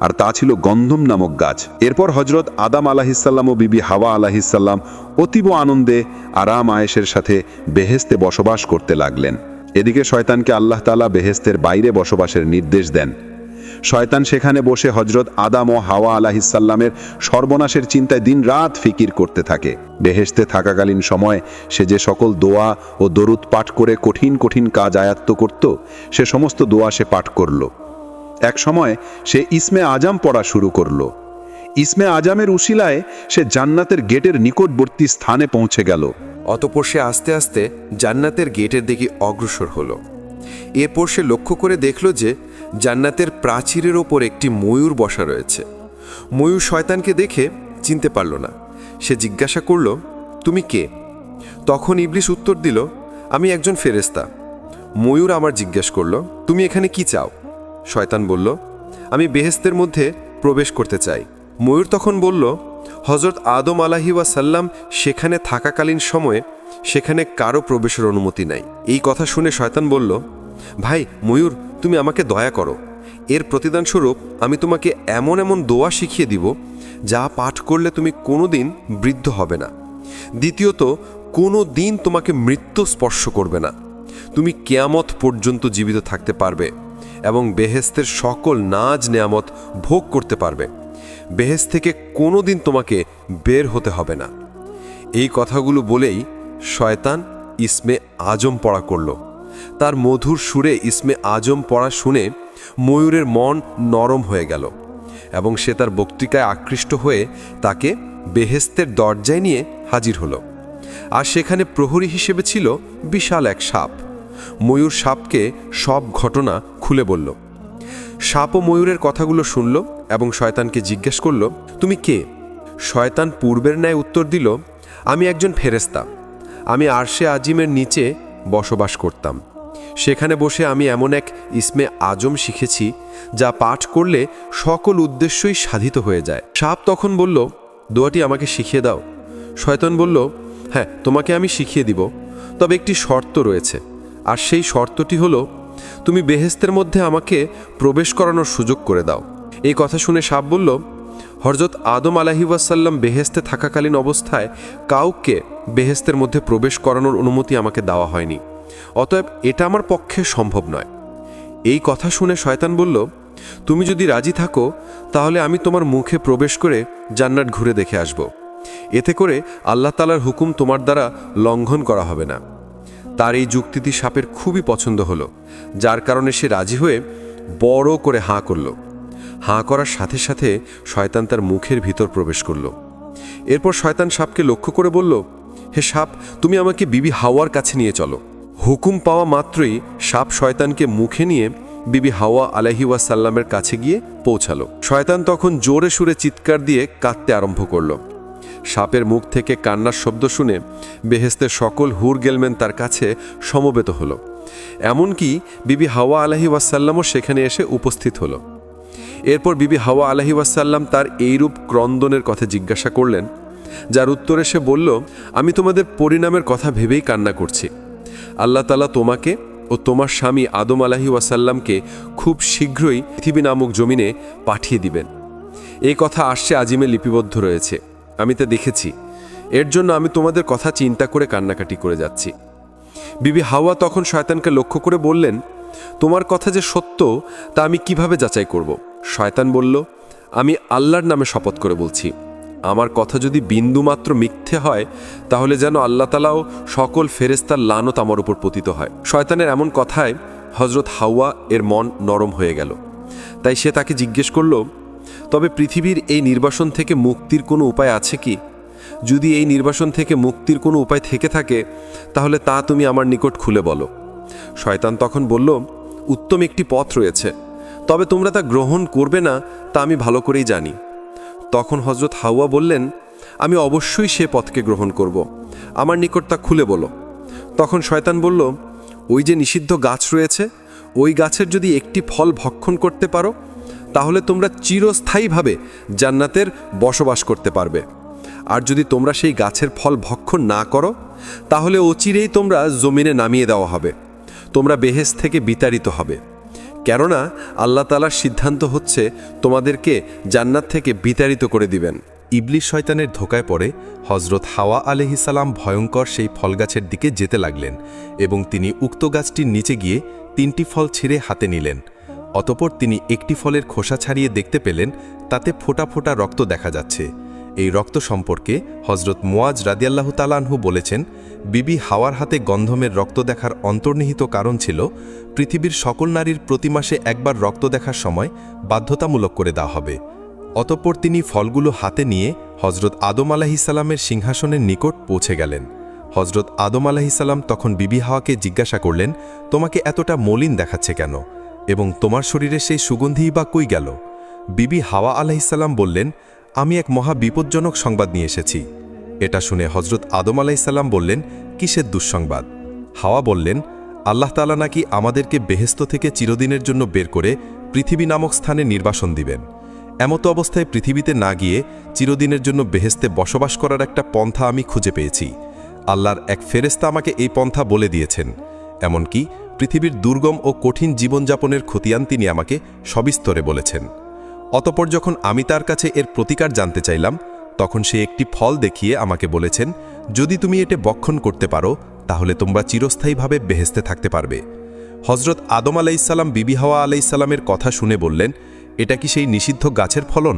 Speaker 3: আর তা ছিল গন্ধম নামক গাছ। এরপর হজরত আদম আলাইহিসসালাম ও বিবি হাওয়া আলাইহিসসালাম অতীব আনন্দে আরাম আয়েশের সাথে বেহেশতে বসবাস করতে লাগলেন। এদিকে শয়তানকে আল্লাহ তাআলা বেহেশতের বাইরে বসবাসের নির্দেশ দেন। শয়তান সেখানে বসে হজরত আদম ও হাওয়া আলাইহিসসালামের সর্বনাশের চিন্তায় দিনরাত ফিকির করতে থাকে। বেহেশতে থাকাকালীন সময় সে যে সকল দোয়া ও দরুদ পাঠ করে কঠিন কঠিন কাজ আয়ত্ত করত, সে সমস্ত দোয়া সে পাঠ করল। এক সময় সে ইসমে আজম পড়া শুরু করল। ইসমে আজমের উসিলায় সে জান্নাতের গেটের নিকটবর্তী স্থানে পৌঁছে গেল।
Speaker 1: অতঃপর সে আস্তে আস্তে জান্নাতের গেটের দিকে অগ্রসর হলো। এরপর সে লক্ষ্য করে দেখল যে জান্নাতের প্রাচীরের ওপর একটি ময়ূর বসা রয়েছে। ময়ূর শয়তানকে দেখে চিনতে পারল না। সে জিজ্ঞাসা করল, তুমি কে? তখন ইবলিস উত্তর দিল, আমি একজন ফেরেশতা। ময়ূর আমার জিজ্ঞাসা করল, তুমি এখানে কি চাও? শয়তান বলল, আমি বেহেশতের মধ্যে প্রবেশ করতে চাই। ময়ূর তখন বলল, হজরত আদম আলাইহি ওয়াসাল্লাম সেখানে থাকাকালীন সময়ে সেখানে কারো প্রবেশের অনুমতি নাই। এই কথা শুনে শয়তান বলল, ভাই ময়ূর, তুমি আমাকে দয়া করো। এর প্রতিদানস্বরূপ আমি তোমাকে এমন এমন দোয়া শিখিয়ে দিব যা পাঠ করলে তুমি কোনোদিন বৃদ্ধ হবে না। দ্বিতীয়ত, কোনো দিন তোমাকে মৃত্যু স্পর্শ করবে না। তুমি কিয়ামত পর্যন্ত জীবিত থাকতে পারবে এবং বেহেশতের সকল নাজ নেয়ামত ভোগ করতে পারবে। বেহেশত থেকে কোনো দিন তোমাকে বের হতে হবে না। এই কথাগুলো বলেই শয়তান ইসমে আজম পড়া করল। তার মধুর সুরে ইসমে আজম পড়া শুনে ময়ূরের মন নরম হয়ে গেল এবং সে তার বক্তৃতায় আকৃষ্ট হয়ে তাকে বেহেশতের দরজায় নিয়ে হাজির হলো। আর সেখানে প্রহরী হিসেবে ছিল বিশাল এক সাপ। ময়ূর সাপকে সব ঘটনা খুলে বলল। সাপও ময়ূরের কথাগুলো শুনল এবং শয়তানকে জিজ্ঞেস করল, তুমি কে? শয়তান পূর্বের ন্যায় উত্তর দিল, আমি একজন ফেরেশতা। আমি আরশে আজিমের নিচে বসবাস করতাম। সেখানে বসে আমি এমন এক ইসমে আজম শিখেছি যা পাঠ করলে সকল উদ্দেশ্যই সাধিত হয়ে যায়। সাপ তখন বলল, দোয়াটি আমাকে শিখিয়ে দাও। শয়তান বলল, হ্যাঁ, তোমাকে আমি শিখিয়ে দিব, তবে একটি শর্ত রয়েছে, আর সেই শর্তটি হলো তুমি বেহেশতের মধ্যে আমাকে প্রবেশ করানোর সুযোগ করে দাও। এই কথা শুনে সাপ বলল, হযরত আদম আলাইহি ওয়াসাল্লাম বেহেশতে থাকাকালীন অবস্থায় কাউকে বেহেশতের মধ্যে প্রবেশ করানোর অনুমতি আমাকে দেওয়া হয়নি, অতএব এটা আমার পক্ষে সম্ভব নয়। এই কথা শুনে শয়তান বলল, তুমি যদি রাজি থাকো তাহলে আমি তোমার মুখে প্রবেশ করে জান্নাত ঘুরে দেখে আসব। এতে করে আল্লাহ তাআলার হুকুম তোমার দ্বারা লঙ্ঘন করা হবে না। তার এই যুক্তিটি সাপের খুবই পছন্দ হলো, যার কারণে সে রাজি হয়ে বড় করে হাঁ করল। হাঁ করার সাথে সাথে শয়তান তার মুখের ভিতর প্রবেশ করল। এরপর শয়তান সাপকে লক্ষ্য করে বলল, হে সাপ, তুমি আমাকে বিবি হাওয়ার কাছে নিয়ে চলো। হুকুম পাওয়া মাত্রই সাপ শয়তানকে মুখে নিয়ে বিবি হাওয়া আলাইহি ওয়াসাল্লামের কাছে গিয়ে পৌঁছালো। শয়তান তখন জোরে সুরে চিৎকার দিয়ে কাঁদতে আরম্ভ করল। সাপের মুখ থেকে কান্নার শব্দ শুনে বেহেশতের সকল হুর গেলমেন তার কাছে সমবেত হলো। এমনকি বিবি হাওয়া আলাইহি ওয়াসাল্লামও সেখানে এসে উপস্থিত হলো। এরপর বিবি হাওয়া আলাইহি ওয়াসাল্লাম তার এইরূপ ক্রন্দনের কথা জিজ্ঞাসা করলেন, যার উত্তরে সে বলল, আমি তোমাদের পরিণামের কথা ভেবেই কান্না করছি। আল্লাহ তাআলা তোমাকে
Speaker 4: ও তোমার স্বামী আদম আলাইহি ওয়াসাল্লামকে খুব শীঘ্রই পৃথিবী নামক জমিনে পাঠিয়ে দিবেন। এই কথা আরশে আজিমে লিপিবদ্ধ রয়েছে, আমি তা দেখেছি। এর জন্য আমি তোমাদের কথা চিন্তা করে কান্নাকাটি করে যাচ্ছি। বিবি হাওয়া তখন শয়তানকে লক্ষ্য করে বললেন, তোমার কথা যে সত্য তা আমি কিভাবে যাচাই করব? শয়তান বলল, আমি আল্লাহর নামে শপথ করে বলছি, আমার কথা যদি বিন্দুমাত্র মিথ্যে হয় তাহলে যেন আল্লাহ তাআলাও সকল ফেরেশতার লানত আমার উপর পতিত হয়। শয়তানের এমন কথায় হযরত হাওয়া এর মন নরম হয়ে গেল। তাই সে তাকে জিজ্ঞেস করল, তবে পৃথিবীর এই নির্বাসন থেকে মুক্তির কোনো উপায় আছে কি? যদি এই নির্বাসন থেকে মুক্তির কোনো উপায় থেকে থাকে তাহলে তা তুমি আমার নিকট খুলে বলো। শয়তান তখন বলল, উত্তম একটি পথ রয়েছে, তবে তোমরা তা গ্রহণ করবে না তা আমি ভালো করেই জানি। তখন হযরত হাওয়া বললেন, আমি অবশ্যই সে পথকে গ্রহণ করব, আমার নিকট তা খুলে বলো। তখন শয়তান বলল, ওই যে নিষিদ্ধ গাছ রয়েছে, ওই গাছের যদি একটি ফল ভক্ষণ করতে পারো তাহলে তোমরা চিরস্থায়ীভাবে জান্নাতের বসবাস করতে পারবে। আর যদি তোমরা সেই গাছের ফল ভক্ষণ না করো তাহলে অচিরেই তোমরা জমিনে নামিয়ে দেওয়া হবে, তোমরা বেহেশত থেকে বিতাড়িত হবে। কেননা আল্লাহ তাআলার সিদ্ধান্ত হচ্ছে তোমাদেরকে জান্নাত থেকে বিতাড়িত করে দিবেন।
Speaker 2: ইবলিস শয়তানের ধোকায় পড়ে হযরত হাওয়া আলাইহিস সালাম ভয়ঙ্কর সেই ফলগাছের দিকে যেতে লাগলেন এবং তিনি উক্ত গাছটির নিচে গিয়ে 3টি ফল ছিঁড়ে হাতে নিলেন। অতঃপর তিনি একটি ফলের খোসা ছাড়িয়ে দেখতে পেলেন তাতে ফোঁটা ফোঁটা রক্ত দেখা যাচ্ছে। এই রক্ত সম্পর্কে হযরত মুয়াজ রাদিয়াল্লাহু তাআলা আনহু বলেছেন, বিবি হাওয়ার হাতে গন্ধমের রক্ত দেখার অন্তর্নিহিত কারণ ছিল পৃথিবীর সকল নারীর প্রতি মাসে একবার রক্ত দেখার সময় বাধ্যতামূলক করে দেওয়া হবে। অতঃপর তিনি ফলগুলো হাতে নিয়ে হযরত আদম আলাইহিস সালামের সিংহাসনের নিকট পৌঁছে গেলেন। হযরত আদম আলাইহিস সালাম তখন বিবি হাওয়াকে জিজ্ঞাসা করলেন, তোমাকে এতটা মলিন দেখাচ্ছে কেন এবং তোমার শরীরে সেই সুগন্ধিই বা কই গেল? বিবি হাওয়া আলাইহিস সালাম বললেন, আমি এক মহা বিপজ্জনক সংবাদ নিয়ে এসেছি। এটা শুনে হযরত আদম আলাইহিস সালাম বললেন, কিসের দুঃসংবাদ? হাওয়া বললেন, আল্লাহ তাআলা নাকি আমাদেরকে বেহেশত থেকে চিরদিনের জন্য বের করে পৃথিবী নামক স্থানে নির্বাসন দিবেন। এমতো অবস্থায় পৃথিবীতে না গিয়ে চিরদিনের জন্য বেহেশতে বসবাস করার একটা পন্থা আমি খুঁজে পেয়েছি। আল্লাহর এক ফেরেশতা আমাকে এই পন্থা বলে দিয়েছেন। এমনকি পৃথিবীর দুর্গম ও কঠিন জীবনযাপনের খতিয়ান তিনি আমাকে সবিস্তরে বলেছেন। অতঃপর যখন আমি তার কাছে এর প্রতিকার জানতে চাইলাম তখন সে একটি ফল দেখিয়ে আমাকে বলেছেন, যদি তুমি এতে ভক্ষণ করতে পারো তাহলে তোমরা চিরস্থায়ীভাবে বেহেশতে থাকতে পারবে। হযরত আদম আলাইহিস সালাম বিবি হাওয়া আলাইহিস সালামের কথা শুনে বললেন, এটা কি সেই নিষিদ্ধ গাছের ফলন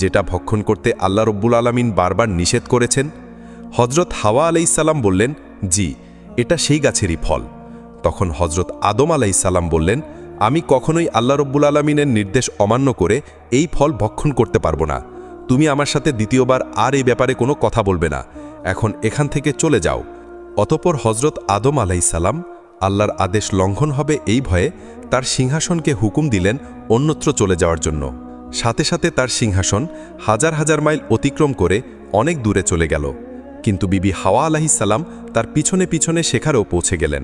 Speaker 2: যেটা ভক্ষণ করতে আল্লাহ রব্বুল আলামিন বারবার নিষেধ করেছেন? হযরত হাওয়া আলাইহিস সালাম বললেন, জি, এটা সেই গাছেরই ফল। তখন হযরত আদম আলাইহিস সালাম বললেন, আমি কখনোই আল্লাহ রব্বুল আলামিনের নির্দেশ অমান্য করে এই ফল ভক্ষণ করতে পারবো না। তুমি আমার সাথে দ্বিতীয়বার আর এই ব্যাপারে কোনো কথা বলবে না, এখন এখান থেকে চলে যাও। অতঃপর হযরত আদম আলাইহিস সালাম আল্লাহর আদেশ লঙ্ঘন হবে এই ভয়ে তার সিংহাসনকে হুকুম দিলেন অন্যত্র চলে যাওয়ার জন্য। সাথে সাথে তার সিংহাসন হাজার হাজার মাইল অতিক্রম করে অনেক দূরে চলে গেল। কিন্তু বিবি হাওয়া আলাইহিস সালাম তার পিছনে পিছনে সেখানেও পৌঁছে গেলেন।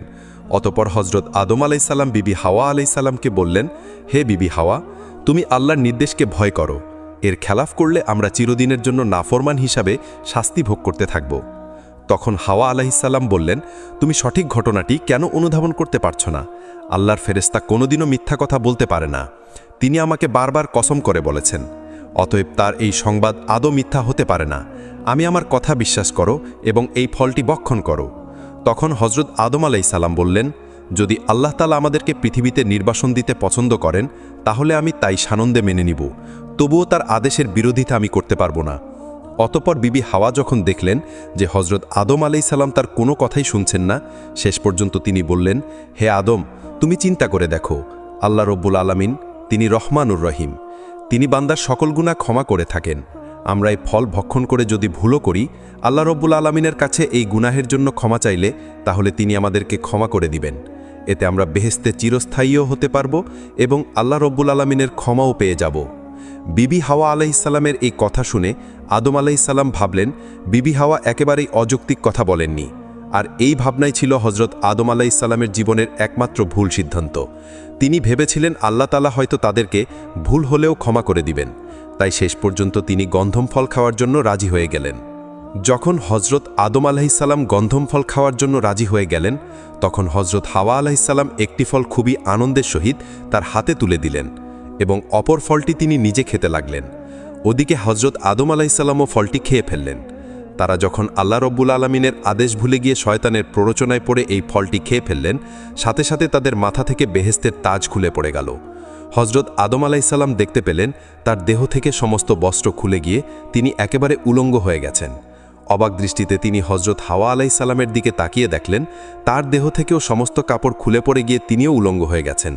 Speaker 2: অতঃপর হযরত আদম আলাইহিস সালাম বিবি হাওয়া আলাইহিস সালামকে বললেন, হে বিবি হাওয়া, তুমি আল্লাহর নির্দেশকে ভয় করো, এর খেলাফ করলে আমরা চিরদিনের জন্য নাফরমান হিসাবে শাস্তি ভোগ করতে থাকব। তখন হাওয়া আলাইহিস সালাম বললেন, তুমি সঠিক ঘটনাটি কেন অনুধাবন করতে পারছ না? আল্লাহর ফেরেশতা কোনোদিনও মিথ্যা কথা বলতে পারে না, তিনি আমাকে বারবার কসম করে বলেছেন। অতএব তার এই সংবাদ আদৌ মিথ্যা হতে পারে না। আমি আমার কথা বিশ্বাস করো এবং এই ফলটি ভক্ষণ করো। তখন হযরত আদম আলাইহিস সালাম বললেন, যদি আল্লাহ তাআলা আমাদেরকে পৃথিবীতে নির্বাসন দিতে পছন্দ করেন তাহলে আমি তাই সানন্দে মেনে নিব, তবুও তার আদেশের বিরোধিতা আমি করতে পারবো না। অতঃপর বিবি হাওয়া যখন দেখলেন যে হযরত আদম আলাইহিস সালাম তার কোনো কথাই শুনছেন না, শেষ পর্যন্ত তিনি বললেন, হে আদম, তুমি চিন্তা করে দেখো, আল্লাহ রব্বুল আলামিন তিনি রহমানুর রহিম, তিনি বান্দার সকল গুনাহ ক্ষমা করে থাকেন। আমরা এই ফল ভক্ষণ করে যদি ভুলও করি, আল্লাহ রব্বুল আলামিনের কাছে এই গুনাহের জন্য ক্ষমা চাইলে তাহলে তিনি আমাদেরকে ক্ষমা করে দিবেন। এতে আমরা বেহেশতে চিরস্থায়ীও হতে পারব এবং আল্লাহ রব্বুল আলামিনের ক্ষমাও পেয়ে যাব। বিবি হাওয়া আলাইহিস সালামের এই কথা শুনে আদম আলাইহিস সালাম ভাবলেন, বিবি হাওয়া একেবারেই অযৌক্তিক কথা বলেননি। আর এই ভাবনাই ছিল হযরত আদম আলাইহিস সালামের জীবনের একমাত্র ভুল সিদ্ধান্ত। তিনি ভেবেছিলেন আল্লাহ তাআলা হয়তো তাদেরকে ভুল হলেও ক্ষমা করে দিবেন, তাই শেষ পর্যন্ত তিনি গন্ধম ফল খাওয়ার জন্য রাজি হয়ে গেলেন।
Speaker 1: যখন হজরত আদম আলাহিসাল্লাম গন্ধম ফল খাওয়ার জন্য রাজি হয়ে গেলেন তখন হজরত হাওয়া আলাহিসাল্লাম একটি ফল খুবই আনন্দের সহিত তার হাতে তুলে দিলেন এবং অপর ফলটি তিনি নিজে খেতে লাগলেন। ওদিকে হজরত আদম আলাহিসাল্লামও ফলটি খেয়ে ফেললেন। তারা যখন আল্লাহ রব্বুল আলমিনের আদেশ ভুলে গিয়ে শয়তানের প্ররোচনায় পড়ে এই ফলটি খেয়ে ফেললেন, সাথে সাথে তাদের মাথা থেকে বেহেস্তের তাজ খুলে পড়ে গেল। হজরত আদম আলাইসাল্লাম দেখতে পেলেন তার দেহ থেকে সমস্ত বস্ত্র খুলে গিয়ে তিনি একেবারে উলঙ্গ হয়ে গেছেন। অবাক দৃষ্টিতে তিনি হজরত হাওয়া আলাইসাল্লামের দিকে তাকিয়ে দেখলেন তার দেহ থেকেও সমস্ত কাপড় খুলে পড়ে গিয়ে তিনিও উলঙ্গ হয়ে গেছেন।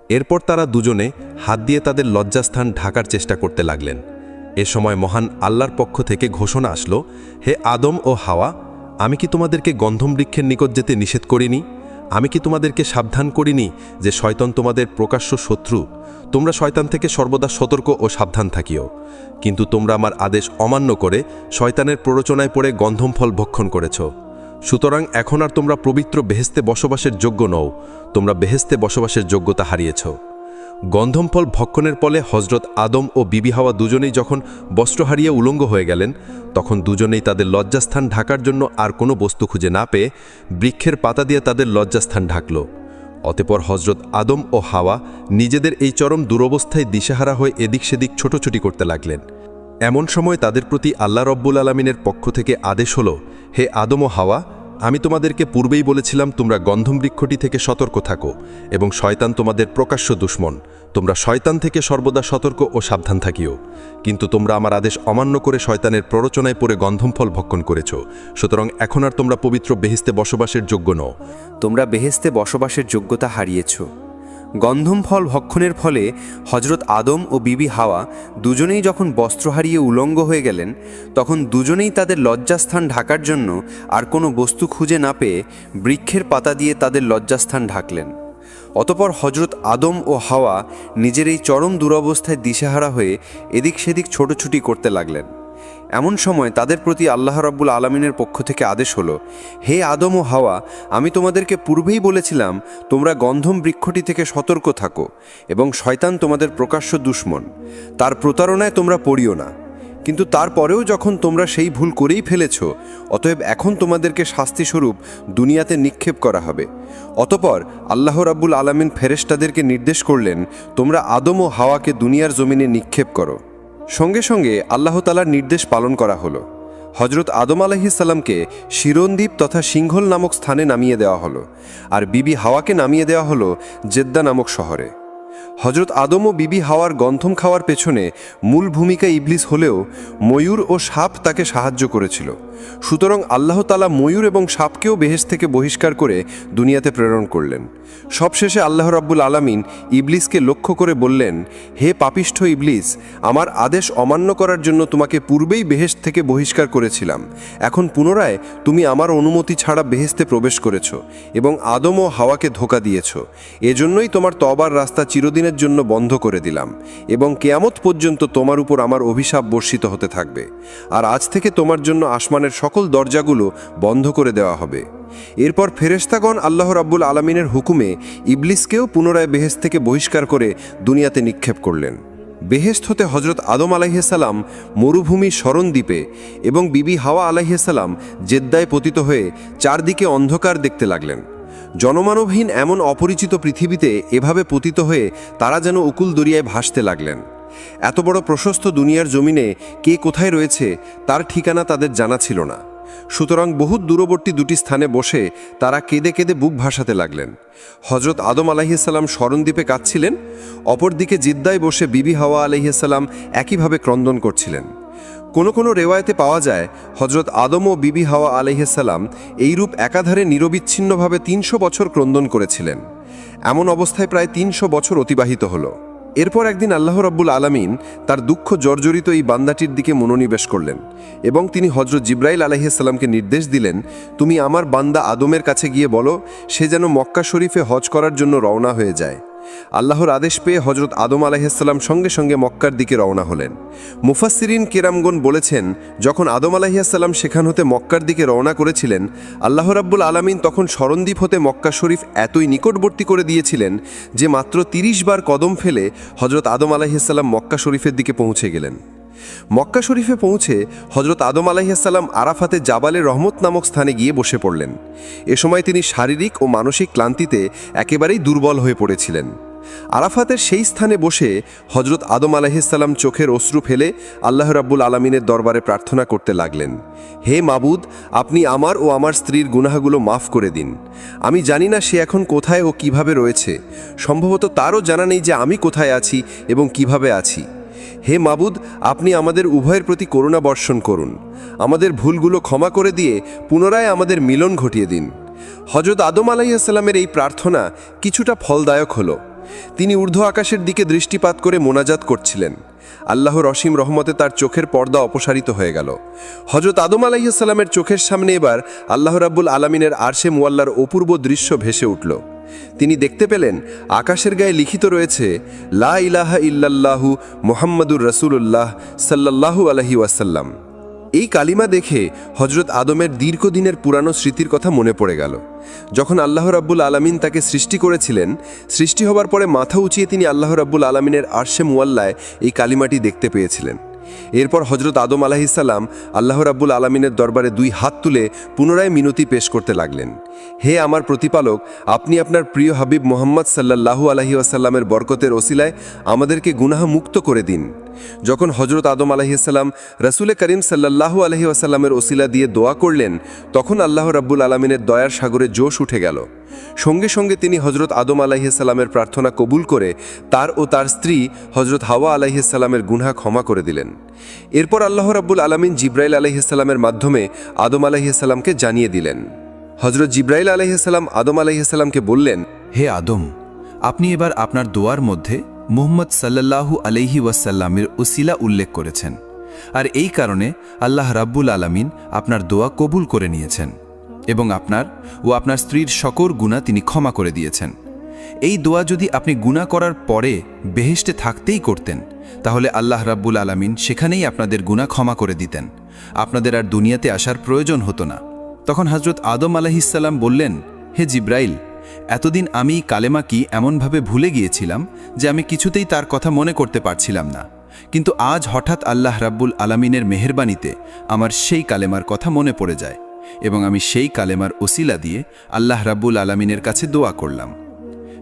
Speaker 1: এরপর তারা দুজনে হাত দিয়ে তাদের লজ্জাস্থান ঢাকার চেষ্টা করতে লাগলেন। এ সময় মহান আল্লাহর পক্ষ থেকে ঘোষণা আসলো, হে আদম ও হাওয়া, আমি কি তোমাদেরকে গন্ধম বৃক্ষের নিকট যেতে নিষেধ করিনি? আমি কি তোমাদেরকে সাবধান করিনি যে শয়তান তোমাদের প্রকাশ্য শত্রু? তোমরা শয়তান থেকে সর্বদা সতর্ক ও সাবধান থাকিও। কিন্তু তোমরা আমার আদেশ অমান্য করে শয়তানের প্ররোচনায় পড়ে গন্ধম ফল ভক্ষণ করেছ। সুতরাং এখন আর তোমরা পবিত্র বেহেস্তে বসবাসের যোগ্য নও, তোমরা বেহেস্তে বসবাসের যোগ্যতা হারিয়েছ। গন্ধম ফল ভক্ষণের ফলে হজরত আদম ও বিবি হাওয়া দুজনেই যখন বস্ত্র হারিয়ে উলঙ্গ হয়ে গেলেন, তখন দুজনেই তাদের লজ্জাস্থান ঢাকার জন্য আর কোনো বস্তু খুঁজে না পেয়ে বৃক্ষের পাতা দিয়ে তাদের লজ্জাস্থান ঢাকল। অতঃপর হজরত আদম ও হাওয়া নিজেদের এই চরম দুরবস্থায় দিশেহারা হয়ে এদিক সেদিক ছোটাছুটি করতে লাগলেন। এমন সময় তাদের প্রতি আল্লাহ রব্বুল আলমিনের পক্ষ থেকে আদেশ হল, হে আদম ও হাওয়া, আমি তোমাদেরকে পূর্বেই বলেছিলাম তোমরা গন্ধম বৃক্ষটি থেকে সতর্ক থাকো এবং শয়তান তোমাদের প্রকাশ্য দুশ্মন। তোমরা শয়তান থেকে সর্বদা সতর্ক ও সাবধান থাকিও। কিন্তু তোমরা আমার আদেশ অমান্য করে শয়তানের প্ররোচনায় পড়ে গন্ধম ফল ভক্ষণ করেছ। সুতরাং এখন আর তোমরা পবিত্র বেহেস্তে বসবাসের যোগ্য নও।
Speaker 2: তোমরা বেহেস্তে বসবাসের যোগ্যতা হারিয়েছ। গন্ধম ফল ভক্ষণের ফলে হজরত আদম ও বিবি হাওয়া দুজনেই যখন বস্ত্র হারিয়ে উলঙ্গ হয়ে গেলেন, তখন দুজনেই তাদের লজ্জাস্থান ঢাকার জন্য আর কোনো বস্তু খুঁজে না পেয়ে বৃক্ষের পাতা দিয়ে তাদের লজ্জাস্থান ঢাকলেন। অতপর হজরত আদম ও হাওয়া নিজের এই চরম দুরবস্থায় দিশেহারা হয়ে এদিক সেদিক ছোটাছুটি করতে লাগলেন। এমন সময় তাদের প্রতি আল্লাহ রাব্বুল আলমিনের পক্ষ থেকে আদেশ হলো, হে আদম ও হাওয়া, আমি তোমাদেরকে পূর্বেই বলেছিলাম তোমরা গন্ধম বৃক্ষটি থেকে সতর্ক থাকো এবং শয়তান তোমাদের প্রকাশ্য দুশ্মন, তার প্রতারণায় তোমরা পড়িও না। কিন্তু তারপরেও যখন তোমরা সেই ভুল করেই ফেলেছ, অতএব এখন তোমাদেরকে শাস্তিস্বরূপ দুনিয়াতে নিক্ষেপ করা হবে। অতপর আল্লাহ রাব্বুল আলমিন ফেরেশতাদেরকে নির্দেশ করলেন, তোমরা আদম ও হাওয়াকে দুনিয়ার জমিনে নিক্ষেপ করো। সঙ্গে সঙ্গে আল্লাহ তাআলার নির্দেশ পালন করা হলো। হজরত আদম আলাইহিসসালামকে শিরোনদ্বীপ তথা সিংহল নামক স্থানে নামিয়ে দেওয়া হলো, আর বিবি হাওয়াকে নামিয়ে দেওয়া হলো জেদ্দা নামক শহরে। হজরত আদম ও বিবি হাওয়ার গন্ধম খাওয়ার পেছনে মূল ভূমিকা ইবলিস হলেও ময়ূর ও সাপ তাকে সাহায্য করেছিল। সুতরাং আল্লাহ তাআলা ময়ূর এবং সাপকেও বেহেশত থেকে বহিষ্কার করে দুনিয়াতে প্রেরণ করলেন। সবশেষে আল্লাহ রাব্বুল আলামিন ইবলিসকে লক্ষ্য করে বললেন, হে পাপিষ্ঠ ইবলিস, আমার আদেশ অমান্য করার জন্য তোমাকে পূর্বেই বেহেশত থেকে বহিষ্কার করেছিলাম। এখন পুনরায় তুমি আমার অনুমতি ছাড়া বেহেশতে প্রবেশ করেছ এবং আদম ও হাওয়াকে ধোঁকা দিয়েছ। এজন্যই তোমার তওবার রাস্তা চিরদিনের জন্য বন্ধ করে দিলাম এবং কিয়ামত পর্যন্ত তোমার উপর আমার অভিশাপ বর্ষিত হতে থাকবে। আর আজ থেকে তোমার জন্য আসমানের সকল দরজাগুলো বন্ধ করে দেওয়া হবে। এরপর ফেরেশতাগণ আল্লাহ রাব্বুল আলামিনের হুকুমে ইবলিসকেও পুনরায় বেহেশত থেকে বহিষ্কার করে দুনিয়াতে নিক্ষেপ করলেন। বেহেশত হতে হজরত আদম আলাইহিসসালাম মরুভূমি শরণদ্বীপে এবং বিবি হাওয়া আলাইহিসসালাম জেদ্দায় পতিত হয়ে চারদিকে অন্ধকার দেখতে লাগলেন। জনমানবহীন এমন অপরিচিত পৃথিবীতে এভাবে পতিত হয়ে তারা যেন উকুল দরিয়ায় ভাসতে লাগলেন। এত বড় প্রশস্ত দুনিয়ার জমিনে কে কোথায় রয়েছে তার ঠিকানা তাদের জানা ছিল না। সুতরাং বহুত দূরবর্তী দুটি স্থানে বসে তারা কেঁদে কেঁদে বুক ভাসাতে লাগলেন। হজরত আদম আলাইহিসসালাম শরণদ্বীপে কাঁদছিলেন, অপরদিকে জিদ্দায় বসে বিবি হাওয়া আলাইহিসসালাম একইভাবে ক্রন্দন করছিলেন। কোনো রেওয়ায়েতে পাওয়া যায় হজরত আদম ও বিবি হাওয়া আলাইহিসসালাম এইরূপ একাধারে নিরবিচ্ছিন্নভাবে 300 বছর ক্রন্দন করেছিলেন। এমন অবস্থায় প্রায় 300 বছর অতিবাহিত হলো। এরপর একদিন আল্লাহ রাব্বুল আলামিন তার দুঃখ জর্জরিত এই বান্দাটির দিকে মনোনিবেশ করলেন এবং তিনি হজরত জিব্রাইল আলাইহিসসালামকে নির্দেশ দিলেন, তুমি আমার বান্দা আদমের কাছে গিয়ে বলো সে যেন মক্কা শরীফে হজ করার জন্য রওনা হয়ে যায়। আল্লাহর আদেশ পেয়ে হজরত আদম আলাইহিসসালাম সঙ্গে সঙ্গে মক্কার দিকে রওনা হলেন। মুফাসসিরিন কেরামগণ বলেছেন, যখন আদম আলাইহিসসালাম সেখান হতে মক্কার দিকে রওনা করেছিলেন, আল্লাহ রাব্বুল আলামিন তখন শরণদ্বীপ হতে মক্কা শরীফ এতই নিকটবর্তী করে দিয়েছিলেন যে মাত্র 30 বার কদম ফেলে হজরত আদম আলাইহিসসালাম মক্কা শরীফের দিকে পৌঁছে গেলেন।
Speaker 4: মক্কা শরীফে পৌঁছে হজরত আদম আলাইহিসসালাম আরাফাতে জাবালে রহমত নামক স্থানে গিয়ে বসে পড়লেন। এ সময় তিনি শারীরিক ও মানসিক ক্লান্তিতে একেবারেই দুর্বল হয়ে পড়েছিলেন। আরাফাতের সেই স্থানে বসে হজরত আদম আলাইহিসসালাম চোখের অশ্রু ফেলে আল্লাহ রাব্বুল আলামিনের দরবারে প্রার্থনা করতে লাগলেন, হে মাবুদ, আপনি আমার ও আমার স্ত্রীর গুনাহগুলো মাফ করে দিন। আমি জানি না সে এখন কোথায় ও কিভাবে রয়েছে, সম্ভবত তারও জানা নেই যে আমি কোথায় আছি এবং কিভাবে আছি। হে মাবুদ, আপনি আমাদের উভয়ের প্রতি করুণা বর্ষণ করুন, আমাদের ভুলগুলো ক্ষমা করে দিয়ে পুনরায় আমাদের মিলন ঘটিয়ে দিন। হজরত আদম আলাইহিসসালামের এই প্রার্থনা কিছুটা ফলদায়ক হলো। তিনি ঊর্ধ্ব আকাশের দিকে দৃষ্টিপাত করে মোনাজাত করছিলেন। আল্লাহর অসীম রহমতে তার চোখের পর্দা অপসারিত হয়ে গেল। হজরত আদম আলাইহিসসালামের চোখের সামনে এবার আল্লাহ রাব্বুল আলামিনের আরশে মুআল্লার অপূর্ব দৃশ্য ভেসে উঠল। তিনি দেখতে পেলেন আকাশের গায়ে লিখিত রয়েছে, লা ইলাহা ইল্লাল্লাহু মুহাম্মাদুর রাসূলুল্লাহ সাল্লাল্লাহু আলাইহি ওয়াসাল্লাম। এই কালিমা দেখে হজরত আদমের দীর্ঘদিনের পুরানো স্মৃতির কথা মনে পড়ে গেল। যখন আল্লাহ রাব্বুল আলামিন তাকে সৃষ্টি করেছিলেন, সৃষ্টি হবার পরে মাথা উঁচিয়ে তিনি আল্লাহ রাব্বুল আলামিনের আরশে মুআল্লায় এই কালিমাটি দেখতে পেয়েছিলেন। এরপর হজরত আদম আলাইহিসসালাম আল্লাহ রাব্বুল আলামিনের দরবারে দুই হাত তুলে পুনরায় মিনতি পেশ করতে লাগলেন, হে আমার প্রতিপালক, আপনি আপনার প্রিয় হাবিব মুহাম্মদ সাল্লাল্লাহু আলাইহি ওয়াসাল্লামের বরকতের ওসিলায় আমাদেরকে গুনাহ মুক্ত করে দিন। যখন হজরত আদম আলাইহিসসালাম রাসূলে করিম সাল্লাল্লাহু আলাইহি ওয়াসাল্লামের ওসিলা দিয়ে দোয়া করলেন, তখন আল্লাহ রাব্বুল আলামিনের দয়ার সাগরে জোশ উঠে গেল। সঙ্গে সঙ্গে তিনি হজরত আদম আলাইহিসসালামের প্রার্থনা কবুল করে তার ও তার স্ত্রী হজরত হাওয়া আলাইহিসসালামের গুনাহ ক্ষমা করে দিলেন। এরপর আল্লাহ রাব্বুল আলামিন জিব্রাইল আলাইহিসসালামের মাধ্যমে আদম আলাইহিসসালামকে জানিয়ে দিলেন। হজরত জিব্রাইল আলাইহিসসালাম আদম আলাইহিসসালামকে বললেন,
Speaker 2: হে আদম, আপনি এবার আপনার দোয়ার মধ্যে মুহাম্মদ সাল্লাল্লাহু আলাইহি ওয়াসাল্লামের উসিলা উল্লেখ করেছেন, আর এই কারণে আল্লাহ রাব্বুল আলামিন আপনার দোয়া কবুল করে নিয়েছেন এবং আপনার ও আপনার স্ত্রীর সকল গুনাহ তিনি ক্ষমা করে দিয়েছেন। এই দোয়া যদি আপনি গুনাহ করার পরে বেহেশতে থাকতেই করতেন, তাহলে আল্লাহ রাব্বুল আলামিন সেখানেই আপনাদের গুনাহ ক্ষমা করে দিতেন, আপনাদের আর দুনিয়াতে আসার প্রয়োজন হতো না। তখন হজরত আদম আলাইহিসসালাম বললেন, হে জিব্রাইল, এতদিন আমি কালেমা কি এমনভাবে ভুলে গিয়েছিলাম যে আমি কিছুতেই তার কথা মনে করতে পারছিলাম না, কিন্তু আজ হঠাৎ আল্লাহ রাব্বুল আলামিনের মেহেরবানিতে আমার সেই কালেমার কথা মনে পড়ে যায় এবং আমি সেই কালেমার ওসিলা দিয়ে আল্লাহ রাব্বুল আলামিনের কাছে দোয়া করলাম।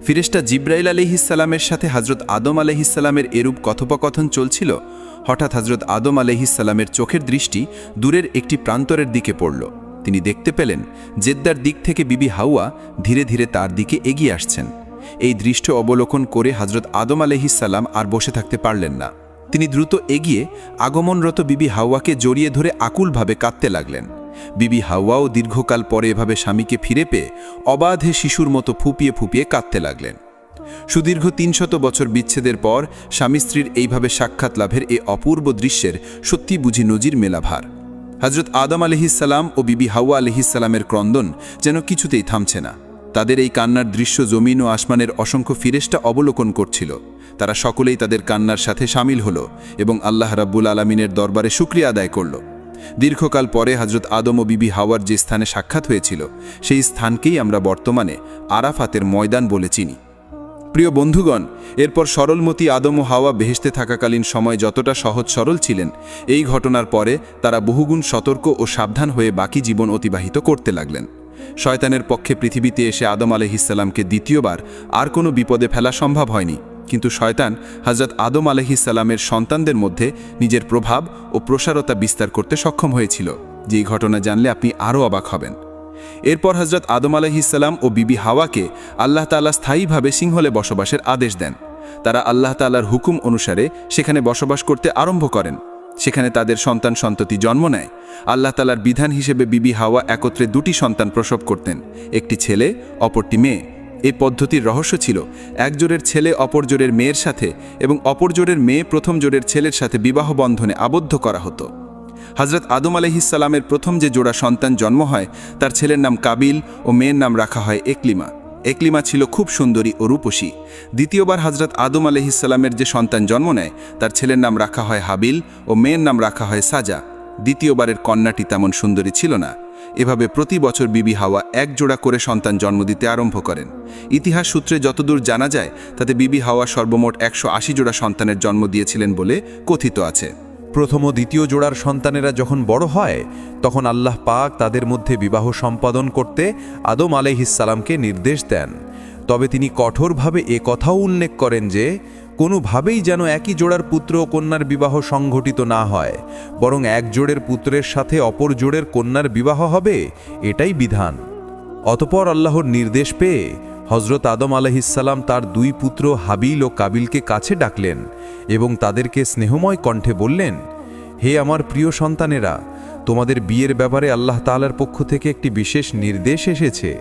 Speaker 2: ফিরেশতা জিব্রাইল আলাইহিসসালামের সাথে হজরত আদম আলাইহিসসালামের এরূপ কথোপকথন চলছিল। হঠাৎ হজরত আদম আলাইহিসসালামের চোখের দৃষ্টি দূরের একটি প্রান্তরের দিকে পড়ল। তিনি দেখতে পেলেন জেদ্দার দিক থেকে বিবি হাওয়া ধীরে ধীরে তার দিকে এগিয়ে আসছেন। এই দৃশ্য অবলোকন করে হজরত আদম আলাইহিসসালাম আর বসে থাকতে পারলেন না। তিনি দ্রুত এগিয়ে আগমনরত বিবি হাওয়াকে জড়িয়ে ধরে আকুলভাবে কাঁদতে লাগলেন। বিবি হাওয়াও দীর্ঘকাল পরে এভাবে স্বামীকে ফিরে পেয়ে অবাধে শিশুর মতো ফুপিয়ে ফুপিয়ে কাঁদতে লাগলেন। সুদীর্ঘ ৩০০ বছর বিচ্ছেদের পর স্বামী স্ত্রীর এইভাবে সাক্ষাৎ লাভের এই অপূর্ব দৃশ্যের সত্যি বুঝি নজির মেলাভার। হজরত আদম আলাইহিসসালাম ও বিবি হাওয়া আলাইহিসসালামের ক্রন্দন যেন কিছুতেই থামছে না। তাদের এই কান্নার দৃশ্য জমিন ও আসমানের অসংখ্য ফিরেশতা অবলোকন করছিল। তারা সকলেই তাদের কান্নার সাথে সামিল হলো এবং আল্লাহ রাব্বুল আলামিনের দরবারে শুকরিয়া আদায় করল। দীর্ঘকাল পরে হজরত আদম ও বিবি হাওয়ার যে স্থানে সাক্ষাৎ হয়েছিল, সেই স্থানকেই আমরা বর্তমানে আরাফাতের ময়দান বলে চিনি। প্রিয় বন্ধুগণ, এরপর সরলমতি আদম ও হাওয়া বেহেশতে থাকাকালীন সময় যতটা সহজ সরল ছিলেন, এই ঘটনার পরে তারা বহুগুণ সতর্ক ও সাবধান হয়ে বাকি জীবন অতিবাহিত করতে লাগলেন। শয়তানের পক্ষে পৃথিবীতে এসে আদম আলাইহিসসালামকে দ্বিতীয়বার আর কোনো বিপদে ফেলা সম্ভব হয়নি, কিন্তু শয়তান হজরত আদম আলাইহিসসালামের সন্তানদের মধ্যে নিজের প্রভাব ও প্রসারতা বিস্তার করতে সক্ষম হয়েছিল, যেই ঘটনা জানলে আপনি আরও অবাক হবেন। এরপর হজরত আদম আলাইহিসসালাম ও বিবি হাওয়াকে আল্লাহ তাআলা স্থায়ীভাবে সিংহলে বসবাসের আদেশ দেন। তারা আল্লাহ তাআলার হুকুম অনুসারে সেখানে বসবাস করতে আরম্ভ করেন। সেখানে তাদের সন্তান সন্ততি জন্ম নেয়। আল্লাহ তাআলার বিধান হিসেবে বিবি হাওয়া একত্রে দুটি সন্তান প্রসব করতেন, একটি ছেলে অপরটি মেয়ে। এই পদ্ধতির রহস্য ছিল এক জোড়ের ছেলে অপর জোড়ের মেয়ের সাথে এবং অপর জোড়ের মেয়ে প্রথম জোড়ের ছেলের সাথে বিবাহ বন্ধনে আবদ্ধ করা হতো। হজরত আদম আলাইহিসসালামের প্রথম যে জোড়া সন্তান জন্ম হয়, তার ছেলের নাম কাবিল ও মেয়ের নাম রাখা হয় একলিমা। একলিমা ছিল খুব সুন্দরী ও রূপসী। দ্বিতীয়বার হজরত আদম আলাইহিসসালামের যে সন্তান জন্ম নেয়, তার ছেলের নাম রাখা হয় হাবিল ও মেয়ের নাম রাখা হয় সাজা। দ্বিতীয়বারের কন্যাটি তেমন সুন্দরী ছিল না। এভাবে প্রতি বছর বিবি হাওয়া এক জোড়া করে সন্তান জন্ম দিতে আরম্ভ করেন। ইতিহাস সূত্রে যতদূর জানা যায়, তাতে বিবি হাওয়া সর্বমোট ১৮০ জোড়া সন্তানের জন্ম দিয়েছিলেন বলে কথিত আছে।
Speaker 1: প্রথম ও দ্বিতীয় জোড়ার সন্তানেরা যখন বড় হয় তখন আল্লাহ পাক তাদের মধ্যে বিবাহ সম্পাদন করতে আদম আলাইহিসসালামকে নির্দেশ দেন। তবে তিনি কঠোরভাবে এ কথাও উল্লেখ করেন যে কোনোভাবেই যেন একই জোড়ার পুত্র ও কন্যার বিবাহ সংঘটিত না হয়, বরং এক জোড়ের পুত্রের সাথে অপর জোড়ের কন্যার বিবাহ হবে, এটাই বিধান। অতপর আল্লাহর নির্দেশ পেয়ে হজরত আদম আলাইহিসসালাম তার দুই পুত্র হাবিল ও কাবিলকে কাছে ডাকলেন এবং তাদেরকে স্নেহময় কণ্ঠে বললেন, হে আমার প্রিয় সন্তানেরা, তোমাদের বিয়ের ব্যাপারে আল্লাহ তাআলার পক্ষ থেকে একটি বিশেষ নির্দেশ এসেছে,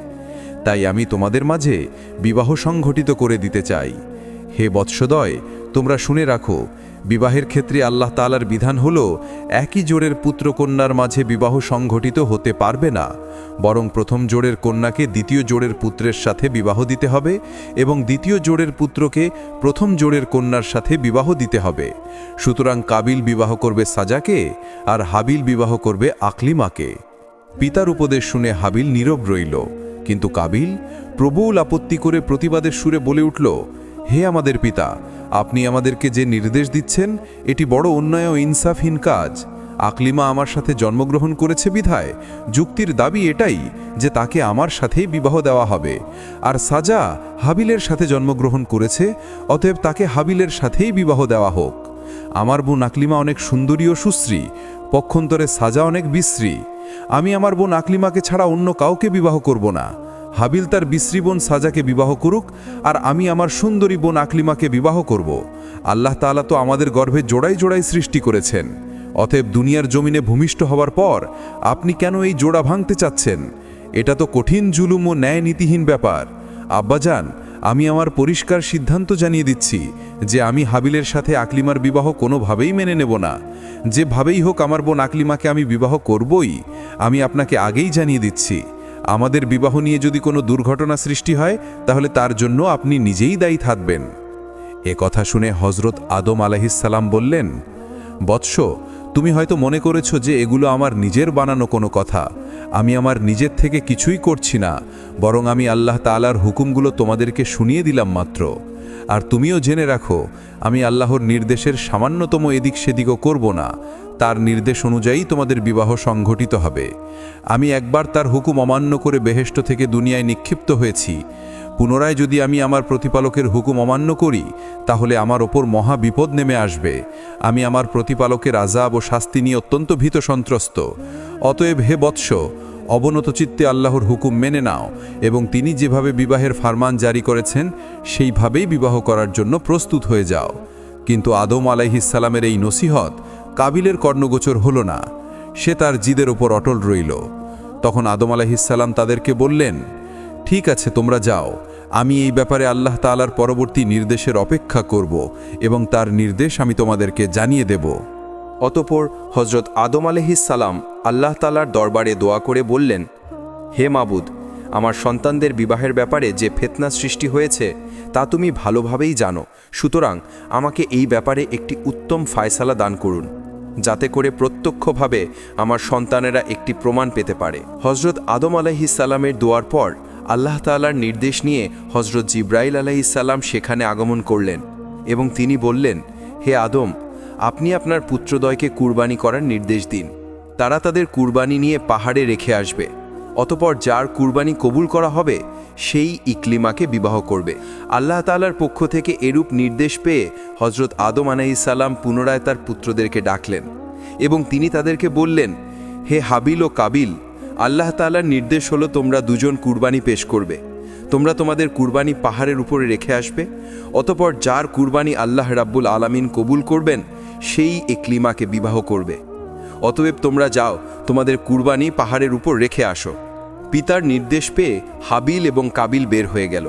Speaker 1: তাই আমি তোমাদের মাঝে বিবাহ সংঘটিত করে দিতে চাই। হে বৎসদয়, তোমরা শুনে রাখো, বিবাহের ক্ষেত্রে আল্লাহ তাআলার বিধান হলো একই জোড়ের পুত্র কন্যার মাঝে বিবাহ সংঘটিত হতে পারবে না, বরং প্রথম জোড়ের কন্যাকে দ্বিতীয় জোড়ের পুত্রের সাথে বিবাহ দিতে হবে এবং দ্বিতীয় জোড়ের পুত্রকে প্রথম জোড়ের কন্যার সাথে বিবাহ দিতে হবে। সুতরাং কাবিল বিবাহ করবে সাজাকে আর হাবিল বিবাহ করবে আকলিমাকে। পিতার উপদেশ শুনে হাবিল নীরব রইল, কিন্তু কাবিল প্রবল আপত্তি করে প্রতিবাদের সুরে বলে উঠল, হে আমাদের পিতা, আপনি আমাদেরকে যে নির্দেশ দিচ্ছেন এটি বড় অন্যায় ও ইনসাফহীন কাজ। আকলিমা আমার সাথে জন্মগ্রহণ করেছে বিধায় যুক্তির দাবি এটাই যে তাকে আমার সাথেই বিবাহ দেওয়া হবে, আর সাজা হাবিলের সাথে জন্মগ্রহণ করেছে, অতএব তাকে হাবিলের সাথেই বিবাহ দেওয়া হোক। আমার বোন আকলিমা অনেক সুন্দরী ও সুশ্রী, পক্ষান্তরে সাজা অনেক বিশ্রী। আমি আমার বোন আকলিমাকে ছাড়া অন্য কাউকে বিবাহ করব না। হাবিল তার বিশ্রী বোন সাজাকে বিবাহ করুক, আর আমি আমার সুন্দরী বোন আকলিমাকে বিবাহ করব। আল্লাহ তাআলা তো আমাদের গর্ভে জোড়াই জোড়াই সৃষ্টি করেছেন, অতএব দুনিয়ার জমিনে ভূমিষ্ঠ হওয়ার পর আপনি কেন এই জোড়া ভাঙতে চাচ্ছেন? এটা তো কঠিন জুলুম ও ন্যায় নীতিহীন ব্যাপার। আব্বাজান, আমি আমার পরিষ্কার সিদ্ধান্ত জানিয়ে দিচ্ছি যে আমি হাবিলের সাথে আকলিমার বিবাহ কোনোভাবেই মেনে নেব না। যেভাবেই হোক আমার বোন আকলিমাকে আমি বিবাহ করবই। আমি আপনাকে আগেই জানিয়ে দিচ্ছি, আমাদের বিবাহ নিয়ে যদি কোনো দুর্ঘটনা সৃষ্টি হয় তাহলে তার জন্য আপনি নিজেই দায়ী থাকবেন। এ কথা শুনে হজরত আদম আলাইহিসসালাম বললেন, বৎস, তুমি হয়তো মনে করেছো যে এগুলো আমার নিজের বানানো কোনো কথা। আমি আমার নিজের থেকে কিছুই করছি না, বরং আমি আল্লাহ তাআলার হুকুমগুলো তোমাদেরকে শুনিয়ে দিলাম মাত্র। আর তুমিও জেনে রাখো, আমি আল্লাহর নির্দেশের সামান্যতম এদিক সেদিকও করব না। তার নির্দেশ অনুযায়ী তোমাদের বিবাহ সংঘটিত হবে। আমি একবার তার হুকুম অমান্য করে বেহেশত থেকে দুনিয়ায় নিক্ষিপ্ত হয়েছি। পুনরায় যদি আমি আমার প্রতিপালকের হুকুম অমান্য করি তাহলে আমার ওপর মহা বিপদ নেমে আসবে। আমি আমার প্রতিপালকের আযাব ও শাস্তি নিয়ে অত্যন্ত ভীত সন্ত্রস্ত। অতএব হে বৎস, অবনত চিত্তে আল্লাহর হুকুম মেনে নাও এবং তিনি যেভাবে বিবাহের ফরমান জারি করেছেন সেইভাবেই বিবাহ করার জন্য প্রস্তুত হয়ে যাও। কিন্তু আদম আলাইহিসসালামের এই নসিহত কাবিলের কর্ণগোচর হল না। সে তার জিদের ওপর অটল রইল। তখন আদম আলাইহিসসালাম তাদেরকে বললেন, ঠিক আছে, তোমরা যাও। আমি এই ব্যাপারে আল্লাহ তাআলার পরবর্তী নির্দেশের অপেক্ষা করব এবং তার নির্দেশ আমি তোমাদেরকে জানিয়ে দেব।
Speaker 5: অতঃপর হজরত আদম আলাইহিসসালাম আল্লাহ তাআলার দরবারে দোয়া করে বললেন, হে মাবুদ, আমার সন্তানদের বিবাহের ব্যাপারে যে ফিতনা সৃষ্টি হয়েছে তা তুমি ভালোভাবেই জানো। সুতরাং আমাকে এই ব্যাপারে একটি উত্তম ফায়সালা দান করুন, যাতে করে প্রত্যক্ষভাবে আমার সন্তানেরা একটি প্রমাণ পেতে পারে। হজরত আদম আলাইহিসসালামের দোয়ার পর আল্লাহ তাআলার নির্দেশ নিয়ে হজরত জিবরাইল আলাইহিসসালাম সেখানে আগমন করলেন এবং তিনি বললেন, হে আদম, আপনি আপনার পুত্রদ্বয়কে কুরবানি করার নির্দেশ দিন। তারা তাদের কুরবানি নিয়ে পাহাড়ে রেখে আসবে। অতপর যার কুরবানি কবুল করা হবে সেই ইকলিমাকে বিবাহ করবে। আল্লাহ তাআলার পক্ষ থেকে এরূপ নির্দেশ পেয়ে হজরত আদম আলাইহিসসালাম পুনরায় তার পুত্রদেরকে ডাকলেন এবং তিনি তাদেরকে বললেন, হে হাবিল ও কাবিল, আল্লাহ তাআলার নির্দেশ হলো তোমরা দুজন কুরবানি পেশ করবে। তোমরা তোমাদের কুরবানি পাহাড়ের উপরে রেখে আসবে। অতপর যার কুরবানি আল্লাহ রাব্বুল আলামিন কবুল করবেন সেই ইকলিমাকে বিবাহ করবে। অতএব তোমরা যাও, তোমাদের কুরবানি পাহাড়ের উপর রেখে আসো। পিতার নির্দেশ পেয়ে হাবিল এবং কাবিল বের হয়ে গেল।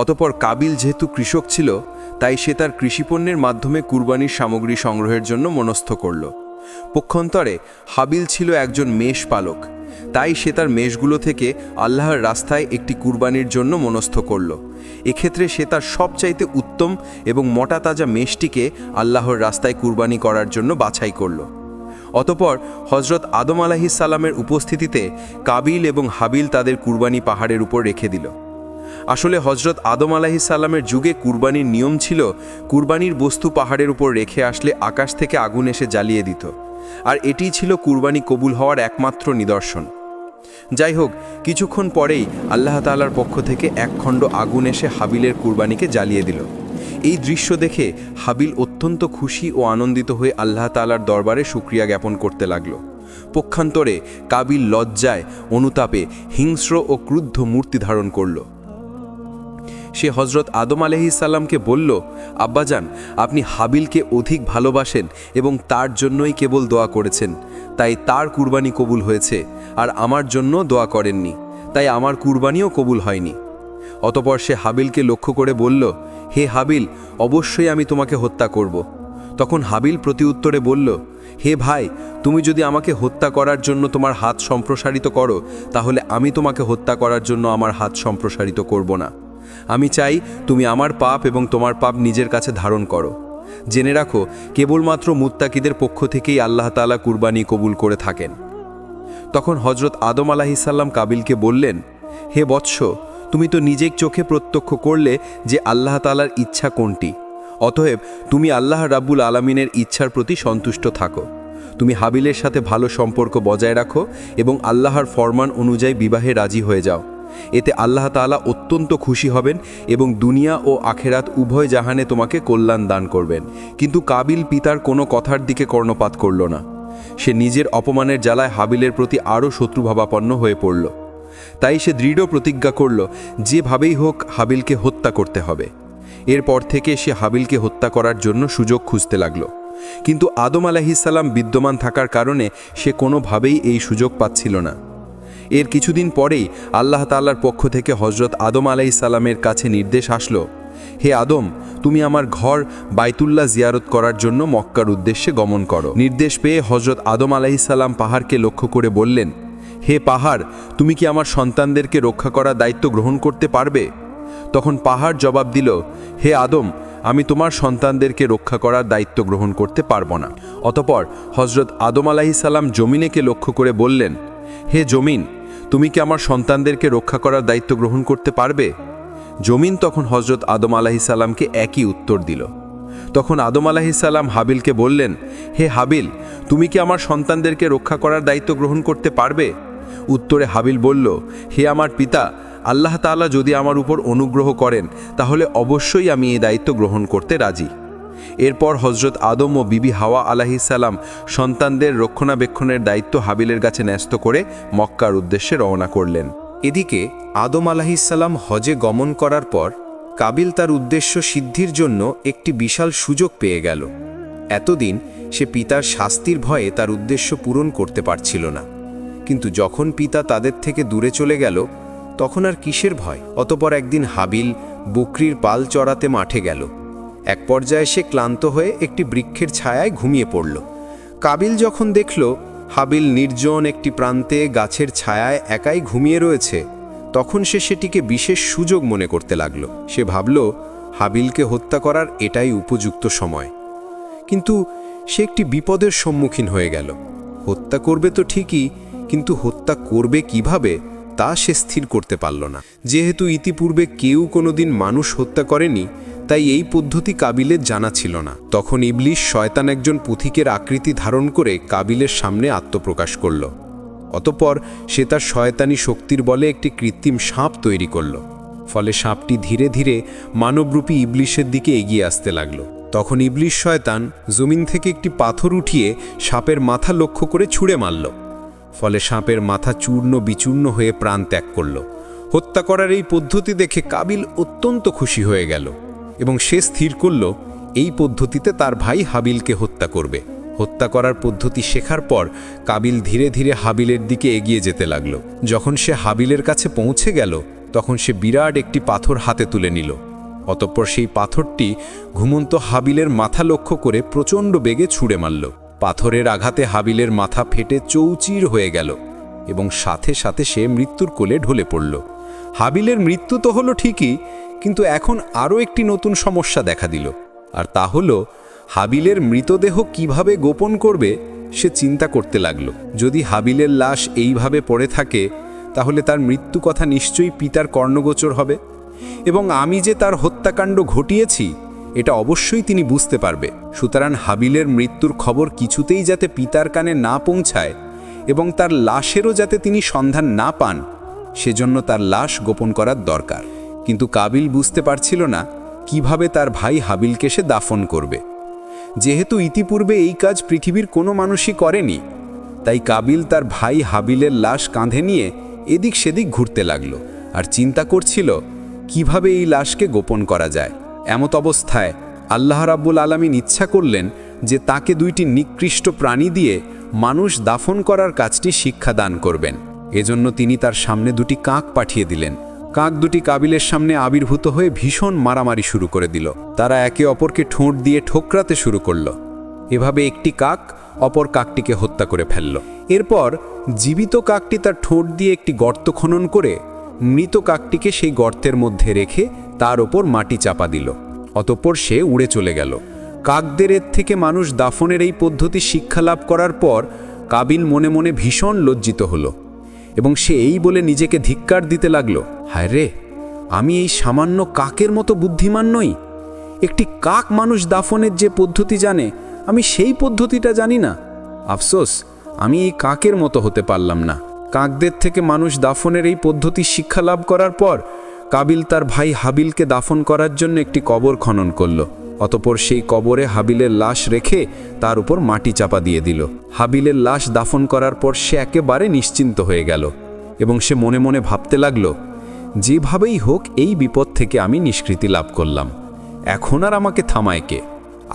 Speaker 5: অতপর কাবিল যেহেতু কৃষক ছিল তাই সে তার কৃষিপণ্যের মাধ্যমে কুরবানির সামগ্রী সংগ্রহের জন্য মনস্থ করল। পক্ষান্তরে হাবিল ছিল একজন মেষ পালক, তাই সে তার মেষগুলো থেকে আল্লাহর রাস্তায় একটি কুরবানির জন্য মনস্থ করল। এক্ষেত্রে সে তার সবচাইতে উত্তম এবং মোটা তাজা মেষটিকে আল্লাহর রাস্তায় কুরবানি করার জন্য বাছাই করল। অতপর হজরত আদম আলাইহিসসালামের উপস্থিতিতে কাবিল এবং হাবিল তাদের কুরবানি পাহাড়ের উপর রেখে দিল।
Speaker 4: আসলে হজরত আদম আলাইহিসসালামের যুগে কুরবানির নিয়ম ছিল কুরবানির বস্তু পাহাড়ের উপর রেখে আসলে আকাশ থেকে আগুন এসে জ্বালিয়ে দিত, আর এটিই ছিল কুরবানি কবুল হওয়ার একমাত্র নিদর্শন। যাই হোক, কিছুক্ষণ পরেই আল্লাহ তাআলার পক্ষ থেকে এক খণ্ড আগুন এসে হাবিলের কুরবানিকে জ্বালিয়ে দিল। এই দৃশ্য দেখে হাবিল অত্যন্ত খুশি ও আনন্দিত হয়ে আল্লাহ তাআলার দরবারে শুকরিয়া জ্ঞাপন করতে লাগল। পক্ষান্তরে কাবিল লজ্জায় অনুতাপে হিংস্র ও ক্রুদ্ধ মূর্তি ধারণ করল। সে হজরত আদম আলাইহিসসালামকে বলল, আব্বাজান, আপনি হাবিলকে অধিক ভালোবাসেন এবং তার জন্যই কেবল দোয়া করেছেন, তাই তার কুরবানি কবুল হয়েছে, আর আমার জন্য দোয়া করেননি, তাই আমার কুরবানিও কবুল হয়নি। অতপর সে হাবিলকে লক্ষ্য করে বলল, হে হাবিল, অবশ্যই আমি তোমাকে হত্যা করব। তখন হাবিল প্রতিউত্তরে বলল, হে ভাই, তুমি যদি আমাকে হত্যা করার জন্য তোমার হাত সম্প্রসারিত করো, তাহলে আমি তোমাকে হত্যা করার জন্য আমার হাত সম্প্রসারিত করব না। আমি চাই তুমি আমার পাপ এবং তোমার পাপ নিজের কাছে ধারণ করো। জেনে রাখো, কেবলমাত্র মুত্তাকিদের পক্ষ থেকেই আল্লাহ তাআলা কুরবানি কবুল করে থাকেন। তখন হজরত আদম আলাইহিসসালাম কাবিলকে বললেন, হে বৎস, তুমি তো নিজেই চোখে প্রত্যক্ষ করলে যে আল্লাহ তাআলার ইচ্ছা কোনটি, অতএব তুমি আল্লাহ রাব্বুল আলামিনের ইচ্ছার প্রতি সন্তুষ্ট থাকো। তুমি হাবিলের সাথে ভালো সম্পর্ক বজায় রাখো এবং আল্লাহর ফরমান অনুযায়ী বিবাহে রাজি হয়ে যাও। এতে আল্লাহ তাআলা অত্যন্ত খুশি হবেন এবং দুনিয়া ও আখেরাত উভয় জাহানে তোমাকে কল্যাণ দান করবেন। কিন্তু কাবিল পিতার কোনো কথার দিকে কর্ণপাত করল না। সে নিজের অপমানের জ্বালায় হাবিলের প্রতি আরও শত্রুভাবাপন্ন হয়ে পড়ল। তাই সে দৃঢ় প্রতিজ্ঞা করল, যেভাবেই হোক হাবিলকে হত্যা করতে হবে। এরপর থেকে সে হাবিলকে হত্যা করার জন্য সুযোগ খুঁজতে লাগল, কিন্তু আদম আলাইহিসসালাম বিদ্যমান থাকার কারণে সে কোনোভাবেই এই সুযোগ পাচ্ছিল না। এর কিছুদিন পরেই আল্লাহ তাআলার পক্ষ থেকে হজরত আদম আলাইহিসসালামের কাছে নির্দেশ আসলো, হে আদম, তুমি আমার ঘর বাইতুল্লাহ জিয়ারত করার জন্য মক্কার উদ্দেশ্যে গমন করো। নির্দেশ পেয়ে হজরত আদম আলাইহিসসালাম পাহাড়কে লক্ষ্য করে বললেন, হে পাহাড়, তুমি কি আমার সন্তানদেরকে রক্ষা করার দায়িত্ব গ্রহণ করতে পারবে? তখন পাহাড় জবাব দিল, হে আদম, আমি তোমার সন্তানদেরকে রক্ষা করার দায়িত্ব গ্রহণ করতে পারব না। অতপর হজরত আদম আলাইহিসসালাম জমিনকে লক্ষ্য করে বললেন, হে জমিন, তুমি কি আমার সন্তানদেরকে রক্ষা করার দায়িত্ব গ্রহণ করতে পারবে? জমিন তখন হজরত আদম আলাইহিসসালামকে একই উত্তর দিল। তখন আদম আলাইহিসসালাম হাবিলকে বললেন, হে হাবিল, তুমি কি আমার সন্তানদেরকে রক্ষা করার দায়িত্ব গ্রহণ করতে পারবে? উত্তরে হাবিল বলল, হে আমার পিতা, আল্লাহ তাআলা যদি আমার উপর অনুগ্রহ করেন তাহলে অবশ্যই আমি এই দায়িত্ব গ্রহণ করতে রাজি। এরপর হজরত আদম ও বিবি হাওয়া আলাইহিসসালাম সন্তানদের রক্ষণাবেক্ষণের দায়িত্ব হাবিলের কাছে ন্যস্ত করে মক্কার উদ্দেশ্যে রওনা করলেন।
Speaker 5: এদিকে আদম আলাইহিসসালাম হজে গমন করার পর কাবিল তার উদ্দেশ্য সিদ্ধির জন্য একটি বিশাল সুযোগ পেয়ে গেল। এতদিন সে পিতার শাস্তির ভয়ে তার উদ্দেশ্য পূরণ করতে পারছিল না, কিন্তু যখন পিতা তাদের থেকে দূরে চলে গেল তখন আর কিসের ভয়? অতপর একদিন হাবিল বকরির পাল চড়াতে মাঠে গেল। এক পর্যায়ে সে ক্লান্ত হয়ে একটি বৃক্ষের ছায়ায় ঘুমিয়ে পড়ল। কাবিল যখন দেখল হাবিল নির্জন একটি প্রান্তে গাছের ছায়ায় একাই ঘুমিয়ে রয়েছে, তখন সে সেটিকে বিশেষ সুযোগ মনে করতে লাগল। সে ভাবল, হাবিলকে হত্যা করার এটাই উপযুক্ত সময়। কিন্তু সে একটি বিপদের সম্মুখীন হয়ে গেল। হত্যা করবে তো ঠিকই, কিন্তু হত্যা করবে কিভাবে তা সে স্থির করতে পারল না। যেহেতু ইতিপূর্বে কেউ কোনোদিন মানুষ হত্যা করেনি, তাই এই পদ্ধতি কাবিলের জানা ছিল না। তখন ইবলিশ শয়তান একজন পুথিকের আকৃতি ধারণ করে কাবিলের সামনে আত্মপ্রকাশ করল। অতঃপর সে তার শয়তানি শক্তির বলে একটি কৃত্রিম সাপ তৈরি করল। ফলে সাপটি ধীরে ধীরে মানবরূপী ইবলিশের দিকে এগিয়ে আসতে লাগল। তখন ইবলিশ শয়তান জমিন থেকে একটি পাথর উঠিয়ে সাপের মাথা লক্ষ্য করে ছুঁড়ে মারল। ফলে সাপের মাথা চূর্ণ বিচূর্ণ হয়ে প্রাণ ত্যাগ করল। হত্যা করার এই পদ্ধতি দেখে কাবিল অত্যন্ত খুশি হয়ে গেল এবং সে স্থির করল এই পদ্ধতিতে তার ভাই হাবিলকে হত্যা করবে। হত্যা করার পদ্ধতি শেখার পর কাবিল ধীরে ধীরে হাবিলের দিকে এগিয়ে যেতে লাগল। যখন সে হাবিলের কাছে পৌঁছে গেল তখন সে বিরাট একটি পাথর হাতে তুলে নিল। অতঃপর সেই পাথরটি ঘুমন্ত হাবিলের মাথা লক্ষ্য করে প্রচণ্ড বেগে ছুঁড়ে মারল। পাথরের আঘাতে হাবিলের মাথা ফেটে চৌচির হয়ে গেল এবং সাথে সাথে সে মৃত্যুর কোলে ঢলে পড়ল। হাবিলের মৃত্যু তো হলো ঠিকই, কিন্তু এখন আরও একটি নতুন সমস্যা দেখা দিল, আর তা হলো হাবিলের মৃতদেহ কিভাবে গোপন করবে সে চিন্তা করতে লাগলো। যদি হাবিলের লাশ এইভাবে পড়ে থাকে তাহলে তার মৃত্যু কথা নিশ্চয়ই পিতার কর্ণগোচর হবে
Speaker 6: এবং আমি যে তার হত্যাকাণ্ড ঘটিয়েছি এটা অবশ্যই তিনি বুঝতে পারবে। সুতরাং হাবিলের মৃত্যুর খবর কিছুতেই যাতে পিতার কানে না পৌঁছায় এবং তার লাশেরও যাতে তিনি সন্ধান না পান, সেজন্য তার লাশ গোপন করার দরকার। কিন্তু কাবিল বুঝতে পারছিল না কিভাবে তার ভাই হাবিলকে সে দাফন করবে। যেহেতু ইতিপূর্বে এই কাজ পৃথিবীর কোনো মানুষই করেনি, তাই কাবিল তার ভাই হাবিলের লাশ কাঁধে নিয়ে এদিক সেদিক ঘুরতে লাগল আর চিন্তা করছিল কিভাবে এই লাশকে গোপন করা যায়। এমত অবস্থায় আল্লাহ রাব্বুল আলামিন ইচ্ছা করলেন যে তাকে দুইটি নিকৃষ্ট প্রাণী দিয়ে মানুষ দাফন করার কাজটি শিক্ষা দান করবেন। এজন্য তিনি তার সামনে দুটি কাক পাঠিয়ে দিলেন। কাক দুটি কাবিলের সামনে আবির্ভূত হয়ে ভীষণ মারামারি শুরু করে দিল। তারা একে অপরকে ঠোঁট দিয়ে ঠোকরাতে শুরু করল। এভাবে একটি কাক অপর কাকটিকে হত্যা করে ফেলল। এরপর জীবিত কাকটি তার ঠোঁট দিয়ে একটি গর্ত খনন করে মৃত কাকটিকে সেই গর্তের মধ্যে রেখে তার ওপর মাটি চাপা দিল। অতঃপর সে উড়ে চলে গেল। কাকদের এর থেকে মানুষ দাফনের এই পদ্ধতি শিক্ষা লাভ করার পর কাবিল মনে মনে ভীষণ লজ্জিত হলো এবং সে এই বলে নিজেকে ধিক্কার দিতে লাগলো, হায় রে, আমি এই সামান্য কাকের মতো বুদ্ধিমান নই। একটি কাক মানুষ দাফনের যে পদ্ধতি জানে, আমি সেই পদ্ধতিটা জানি না। আফসোস, আমি এই কাকের মতো হতে পারলাম না। কাকদের থেকে মানুষ দাফনের এই পদ্ধতি শিক্ষা লাভ করার পর কাবিল তার ভাই হাবিলকে দাফন করার জন্য একটি কবর খনন করল। অতঃপর সেই কবরে হাবিলের লাশ রেখে তার উপর মাটি চাপা দিয়ে দিল। হাবিলের লাশ দাফন করার পর সে একেবারে নিশ্চিন্ত হয়ে গেল এবং সে মনে মনে ভাবতে লাগল, যেভাবেই হোক এই বিপদ থেকে আমি নিষ্কৃতি লাভ করলাম। এখন আর আমাকে থামায় কে?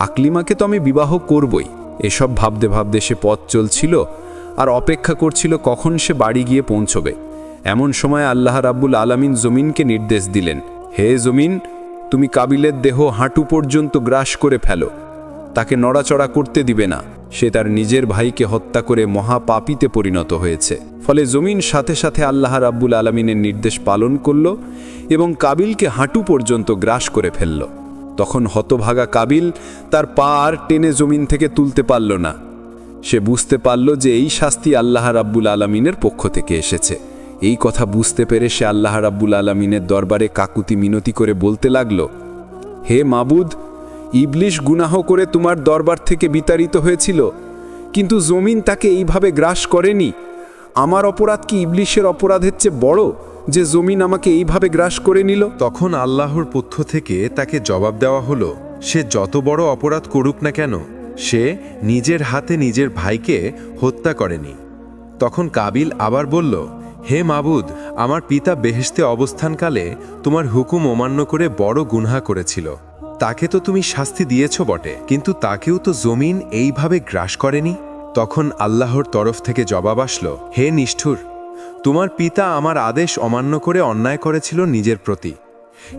Speaker 6: আকলিমাকে তো আমি বিবাহ করবই। এসব ভাবতে ভাবতে সে পথ চলছিল আর অপেক্ষা করছিল কখন সে বাড়ি গিয়ে পৌঁছবে। এমন সময় আল্লাহ রাব্বুল আলামিন জমিনকে নির্দেশ দিলেন, হে জমিন, তুমি কাবিলের দেহ হাঁটু পর্যন্ত গ্রাস করে ফেলো। তাকে নড়াচড়া করতে দিবে না। সে তার নিজের ভাইকে হত্যা করে মহাপাপীতে পরিণত হয়েছে। ফলে জমিন সাথে সাথে আল্লাহ রাব্বুল আলামিনের নির্দেশ পালন করল এবং কাবিলকে হাঁটু পর্যন্ত গ্রাস করে ফেলল। তখন হতভাগা কাবিল তার পা আর টেনে জমিন থেকে তুলতে পারল না। সে বুঝতে পারল যে এই শাস্তি আল্লাহ রাব্বুল আলামিনের পক্ষ থেকে এসেছে। এই কথা বুঝতে পেরে সে আল্লাহ রাব্বুল আলামিনের দরবারে কাকুতি মিনতি করে বলতে লাগল, হে মাবুদ, ইবলিশ গুনাহ করে তোমার দরবার থেকে বিতাড়িত হয়েছিল, কিন্তু জমিন তাকে এইভাবে গ্রাস করেনি। আমার অপরাধ কি ইবলিশের অপরাধের চেয়ে বড় যে জমিন আমাকে এইভাবে গ্রাস করে নিল?
Speaker 1: তখন আল্লাহর পক্ষ থেকে তাকে জবাব দেওয়া হলো, সে যত বড় অপরাধ করুক না কেন, সে নিজের হাতে নিজের ভাইকে হত্যা করেনি। তখন কাবিল আবার বলল, হে মাবুদ, আমার পিতা বেহেশতে অবস্থানকালে তোমার হুকুম অমান্য করে বড় গুনাহ করেছিল। তাকে তো তুমি শাস্তি দিয়েছ বটে, কিন্তু তাকেও তো জমিন এইভাবে গ্রাস করেনি। তখন আল্লাহর তরফ থেকে জবাব আসলো, হে নিষ্ঠুর, তোমার পিতা আমার আদেশ অমান্য করে অন্যায় করেছিল নিজের প্রতি,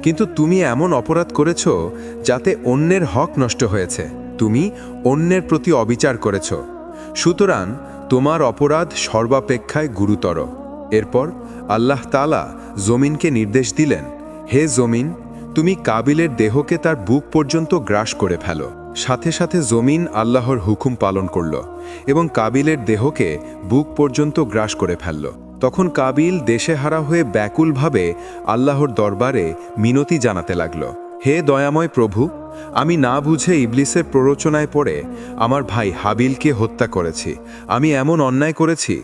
Speaker 1: কিন্তু তুমি এমন অপরাধ করেছ যাতে অন্যের হক নষ্ট হয়েছে। তুমি অন্যের প্রতি অবিচার করেছ, সুতরাং তোমার অপরাধ সর্বাপেক্ষায় গুরুতর। এরপর আল্লাহ তাআলা জমিনকে নির্দেশ দিলেন, হে জমিন, তুমি কাবিলের দেহকে তার বুক পর্যন্ত গ্রাস করে ফেলো। সাথে সাথে জমিন আল্লাহর হুকুম পালন করল এবং কাবিলের দেহকে বুক পর্যন্ত গ্রাস করে ফেলল। তখন কাবিল দেশেহারা হয়ে ব্যাকুলভাবে আল্লাহর দরবারে মিনতি জানাতে লাগল, হে দয়াময় প্রভু, আমি না বুঝে ইবলিসের প্ররোচনায় পড়ে আমার ভাই হাবিলকে হত্যা করেছি। আমি এমন অন্যায় করেছি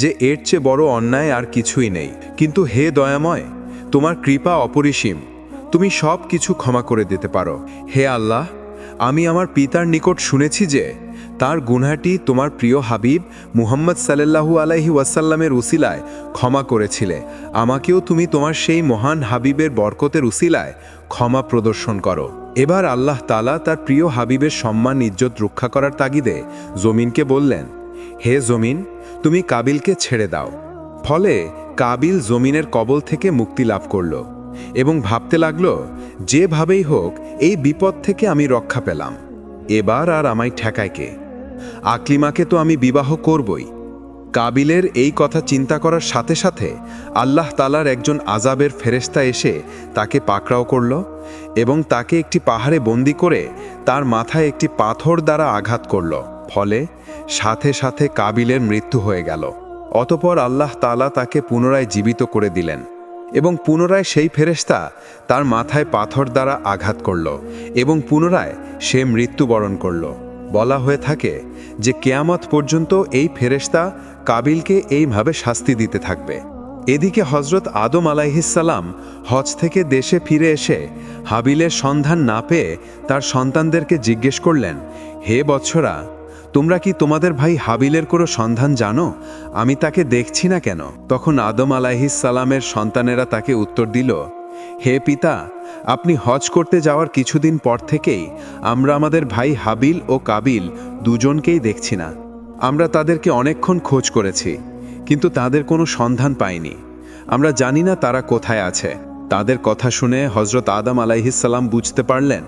Speaker 1: যে এর চেয়ে বড় অন্যায় আর কিছুই নেই। কিন্তু হে দয়াময়, তোমার কৃপা অপরিসীম, তুমি সব কিছু ক্ষমা করে দিতে পারো। হে আল্লাহ, আমি আমার পিতার নিকট শুনেছি যে তার গুনাহটি তোমার প্রিয় হাবিব মুহাম্মদ সাল্লাল্লাহু আলাইহি ওয়াসাল্লামের উসিলায় ক্ষমা করেছিলে। আমাকেও তুমি তোমার সেই মহান হাবিবের বরকতের উসিলায় ক্ষমা প্রদর্শন করো। এবার আল্লাহ তাআলা তার প্রিয় হাবিবের সম্মান ইজ্জত রক্ষা করার তাগিদে জমিনকে বললেন, হে জমিন, তুমি কাবিলকে ছেড়ে দাও। ফলে কাবিল জমিনের কবল থেকে মুক্তি লাভ করল এবং ভাবতে লাগল, যেভাবেই হোক এই বিপদ থেকে আমি রক্ষা পেলাম, এবার আর আমায় ঠেকায় কে? আকলিমাকে তো আমি বিবাহ করবই। কাবিলের এই কথা চিন্তা করার সাথে সাথে আল্লাহ তাআলার একজন আযাবের ফেরেশতা এসে তাকে পাকড়াও করল এবং তাকে একটি পাহাড়ে বন্দী করে তার মাথায় একটি পাথর দ্বারা আঘাত করল। ফলে সাথে সাথে কাবিলের মৃত্যু হয়ে গেল। অতঃপর আল্লাহ তাআলা তাকে পুনরায় জীবিত করে দিলেন
Speaker 2: এবং পুনরায় সেই ফেরেশতা তার মাথায় পাথর দ্বারা আঘাত করল এবং পুনরায় সে মৃত্যুবরণ করল। বলা হয়ে থাকে যে কেয়ামত পর্যন্ত এই ফেরেশতা কাবিলকে এইভাবে শাস্তি দিতে থাকবে। এদিকে হজরত আদম আলাইহিসসালাম হজ থেকে দেশে ফিরে এসে হাবিলের সন্ধান না পেয়ে তার সন্তানদেরকে জিজ্ঞেস করলেন, হে বৎসরা, তোমরা কি তোমাদের ভাই হাবিলের কোনো সন্ধান জানো? আমি তাকে দেখছি না কেন? তখন আদম আলাইহিসসালামের সন্তানেরা তাকে উত্তর দিল, হে পিতা, আপনি হজ করতে যাওয়ার কিছুদিন পর থেকেই আমরা আমাদের ভাই হাবিল ও কাবিল দুজনকেই দেখছি না। আমরা তাদেরকে অনেকক্ষণ খোঁজ করেছি, কিন্তু তাদের কোনো সন্ধান পাইনি। আমরা জানি না তারা কোথায় আছে। তাদের কথা শুনে হজরত আদম আলাইহিসসালাম বুঝতে পারলেন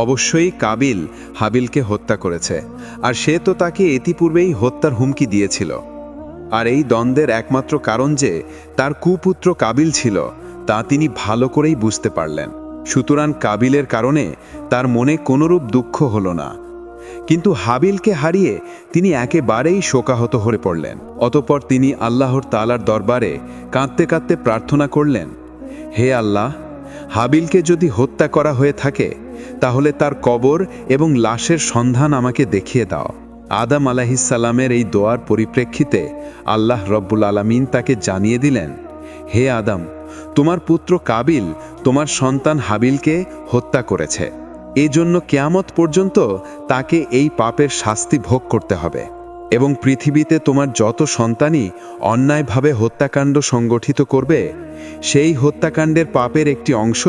Speaker 2: অবশ্যই কাবিল হাবিলকে হত্যা করেছে, আর সে তো তাকে ইতিপূর্বেই হত্যার হুমকি দিয়েছিল। আর এই দ্বন্দ্বের একমাত্র কারণ যে তার কুপুত্র কাবিল ছিল তা তিনি ভালো করেই বুঝতে পারলেন। সুতরাং কাবিলের কারণে তার মনে কোনোরূপ দুঃখ হলো না, কিন্তু হাবিলকে হারিয়ে তিনি একেবারেই শোকাহত হয়ে পড়লেন। অতঃপর তিনি আল্লাহর তাআলার দরবারে কাঁদতে কাঁদতে প্রার্থনা করলেন, হে আল্লাহ, হাবিলকে যদি হত্যা করা হয়ে থাকে তাহলে তার কবর এবং লাশের সন্ধান আমাকে দেখিয়ে দাও। আদম আলাইহিসসালামের এই দোয়ার পরিপ্রেক্ষিতে আল্লাহ রব্বুল আলামিন তাকে জানিয়ে দিলেন, হে আদম, তোমার পুত্র কাবিল তোমার সন্তান হাবিলকে হত্যা করেছে। এজন্য কিয়ামত পর্যন্ত তাকে এই পাপের শাস্তি ভোগ করতে হবে, এবং পৃথিবীতে তোমার যত সন্তানই অন্যায়ভাবে হত্যাকাণ্ড সংগঠিত করবে, সেই হত্যাকাণ্ডের পাপের একটি অংশ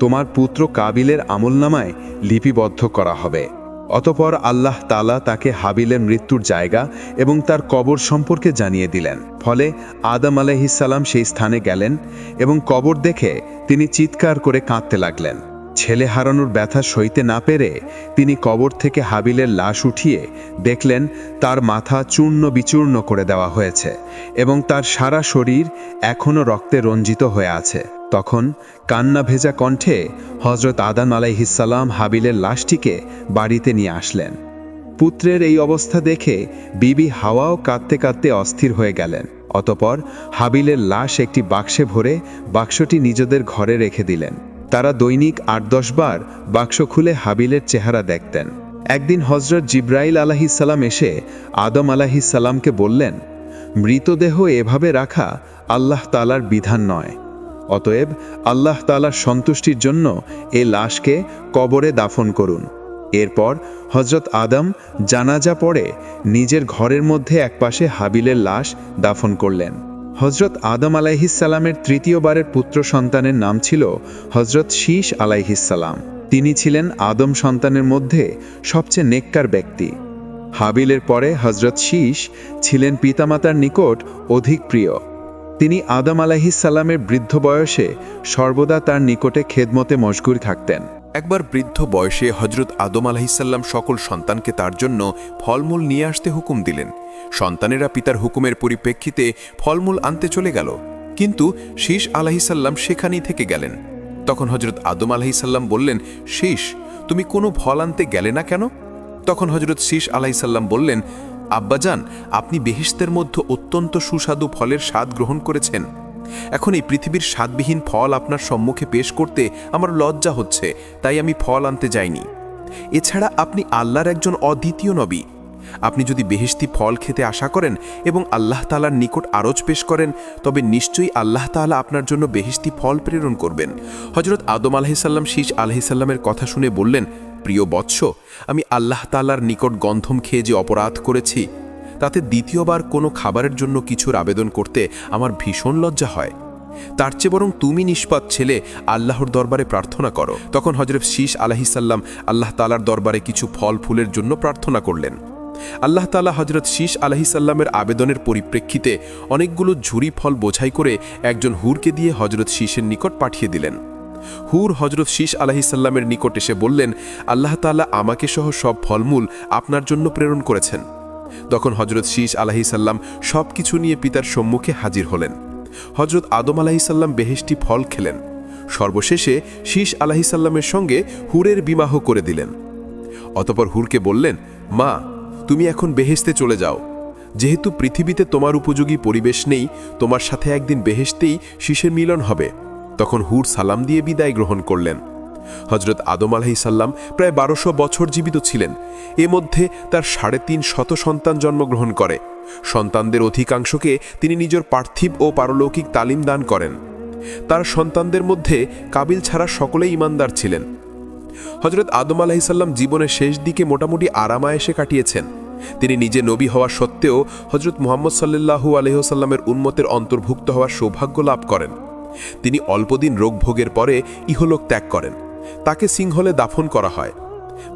Speaker 2: তোমার পুত্র কাবিলের আমলনামায় লিপিবদ্ধ করা হবে। অতঃপর আল্লাহ তাআলা তাকে হাবিলের মৃত্যুর জায়গা এবং তার কবর সম্পর্কে জানিয়ে দিলেন। ফলে আদম আলাইহিসসালাম সেই স্থানে গেলেন এবং কবর দেখে তিনি চিৎকার করে কাঁদতে লাগলেন। ছেলে হারানোর ব্যথা সইতে না পেরে তিনি কবর থেকে হাবিলের লাশ উঠিয়ে দেখলেন তার মাথা চূর্ণ বিচূর্ণ করে দেওয়া হয়েছে এবং তার সারা শরীর এখনও রক্তে রঞ্জিত হয়ে আছে। তখন কান্না ভেজা কণ্ঠে হজরত আদম আলাইহিসসালাম হাবিলের লাশটিকে বাড়িতে নিয়ে আসলেন। পুত্রের এই অবস্থা দেখে বিবি হাওয়াও কাঁদতে কাঁদতে অস্থির হয়ে গেলেন। অতঃপর হাবিলের লাশ একটি বাক্সে ভরে বাক্সটি নিজেদের ঘরে রেখে দিলেন। তারা দৈনিক ৮-১০ বার বাক্স খুলে হাবিলের চেহারা দেখতেন। একদিন হজরত জিব্রাইল আলাইহিসসালাম এসে আদম আলাইহিসসালামকে বললেন, মৃতদেহ এভাবে রাখা আল্লাহ তাআলার বিধান নয়। অতএব আল্লাহ তাআলার সন্তুষ্টির জন্য এ লাশকে কবরে দাফন করুন। এরপর হজরত আদম জানাজা পড়ে নিজের ঘরের মধ্যে একপাশে হাবিলের লাশ দাফন করলেন। হজরত আদম আলাইহিসসালামের তৃতীয়বারের পুত্র সন্তানের নাম ছিল হজরত শীশ আলাইহিসসালাম। তিনি ছিলেন আদম সন্তানের মধ্যে সবচেয়ে নেককার ব্যক্তি। হাবিলের পরে হজরত শীশ ছিলেন পিতামাতার নিকট অধিক প্রিয়। তিনি আদম আলাইহিসসালামের বৃদ্ধ বয়সে সর্বদা তার নিকটে খেদমতে মশগুর থাকতেন।
Speaker 1: একবার বৃদ্ধ বয়সে হজরত আদম আলাইহিসসালাম সকল সন্তানকে তার জন্য ফলমূল নিয়ে আসতে হুকুম দিলেন। সন্তানেরা পিতার হুকুমের পরিপ্রেক্ষিতে ফলমূল আনতে চলে গেল, কিন্তু শীশ আলাইহিসসালাম সেখানেই থেকে গেলেন। তখন হজরত আদম আলাইহিসসালাম বললেন, শীশ, তুমি কোনো ফল আনতে গেলে না কেন? তখন হজরত শীশ আলাইহিসসালাম বললেন, আব্বাজান, আপনি বেহেশতের মধ্যে অত্যন্ত সুস্বাদু ফলের স্বাদ গ্রহণ করেছেন। এখন এই পৃথিবীর স্বাদবিহীন ফল আপনার সম্মুখে পেশ করতে আমার লজ্জা হচ্ছে, তাই আমি ফল আনতে যাইনি। এছাড়া আপনি আল্লাহর একজন অদ্বিতীয় নবী। আপনি যদি বেহেশতি ফল খেতে আশা করেন এবং আল্লাহ তাআলার নিকট আরজ পেশ করেন, তবে নিশ্চয়ই আল্লাহ তাআলা আপনার জন্য বেহেশতি ফল প্রেরণ করবেন। হজরত আদম আলাইহিসসালাম শীশ আলাইহিসসালামের কথা শুনে বললেন, প্রিয় বৎস, আমি আল্লাহ তাআলার নিকট গন্ধম খেয়ে যে অপরাধ করেছি, তাতে দ্বিতীয়বার কোনো খাবারের জন্য কিছুর আবেদন করতে আমার ভীষণ লজ্জা হয়। তার চেয়ে বরং তুমি নিষ্পাপ ছেলে আল্লাহর দরবারে প্রার্থনা করো। তখন হজরত শীশ আলাইহিসসালাম আল্লাহ তাআলার দরবারে কিছু ফল ফুলের জন্য প্রার্থনা করলেন। আল্লাহ তাআলা হজরত শীশ আলাইহিসসালামের আবেদনের পরিপ্রেক্ষিতে অনেকগুলো ঝুরি ফল বোঝাই করে একজন হুরকে দিয়ে হজরত শীশের নিকট পাঠিয়ে দিলেন। হুর হজরত শীশ আলাইহিসসালামের নিকট এসে বললেন, আল্লাহ তাআলা আমাকে সহ সব ফলমূল আপনার জন্য প্রেরণ করেছেন। তখন হজরত শীশ আলাইহিসসালাম সব কিছু নিয়ে পিতার সম্মুখে হাজির হলেন। হজরত আদম আলাইহিসসালাম বেহেশতি ফল খেলেন। সর্বশেষে শীশ আলাইহিসসালামের সঙ্গে হুরের বিবাহ করে দিলেন। অতঃপর হুরকে বললেন, মা, তুমি এখন বেহেশতে চলে যাও।
Speaker 4: যেহেতু পৃথিবীতে তোমার উপযোগী পরিবেশ নেই, তোমার সাথে একদিন বেহেশতেই শীষের মিলন হবে। তখন হুর সালাম দিয়ে বিদায় গ্রহণ করলেন। হজরত আদম আলাইহিসসালাম প্রায় 1200 বছর জীবিত ছিলেন। এর মধ্যে তার 350 সন্তান জন্মগ্রহণ করে। সন্তানদের অধিকাংশকে তিনি নিজের পার্থিব ও পারলৌকিক তালিম দান করেন। তার সন্তানদের মধ্যে কাবিল ছাড়া সকলেই ঈমানদার ছিলেন। হজরত আদম আলাইহিসসালাম জীবনের শেষ দিকে মোটামুটি আরামায়েশে কাটিয়েছেন। তিনি নিজে নবী হওয়া সত্ত্বেও হজরত মুহাম্মদ সাল্লাল্লাহু আলাইহি ওয়াসাল্লামের উম্মতের অন্তর্ভুক্ত হওয়ার সৌভাগ্য লাভ করেন। তিনি অল্পদিন রোগভোগের পরে ইহলোক ত্যাগ করেন। তাকে সিংহলে দাফন করা হয়।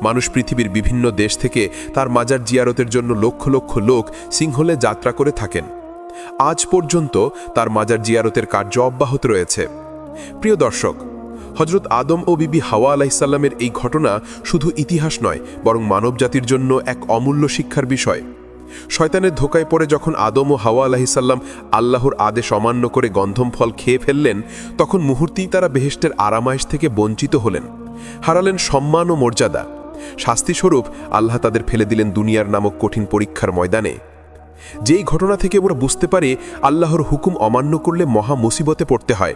Speaker 4: মানুষ পৃথিবীর বিভিন্ন দেশ থেকে তার মাজার জিয়ারতের জন্য লক্ষ লক্ষ লোক সিংহলে যাত্রা করে থাকেন। আজ পর্যন্ত তার মাজার জিয়ারতের কার্য অব্যাহত রয়েছে। প্রিয় দর্শক, হজরত আদম ও বিবি হাওয়া আলাইহিসসালামের এই ঘটনা শুধু ইতিহাস নয়, বরং মানবজাতির জন্য এক অমূল্য শিক্ষার বিষয়। শয়তানের ধোকায় পড়ে যখন আদম ও হাওয়া আলাইহিসসালাম আল্লাহর আদেশ অমান্য করে গন্ধম ফল খেয়ে ফেললেন, তখন মুহূর্তেই তারা বেহেশতের আরামায়েশ থেকে বঞ্চিত হলেন, হারালেন সম্মান ও মর্যাদা। শাস্তিস্বরূপ আল্লাহ তাদের ফেলে দিলেন দুনিয়ার নামক কঠিন পরীক্ষার ময়দানে। যেই ঘটনা থেকে আমরা বুঝতে পারি আল্লাহর হুকুম অমান্য করলে মহা মুসিবতে পড়তে হয়।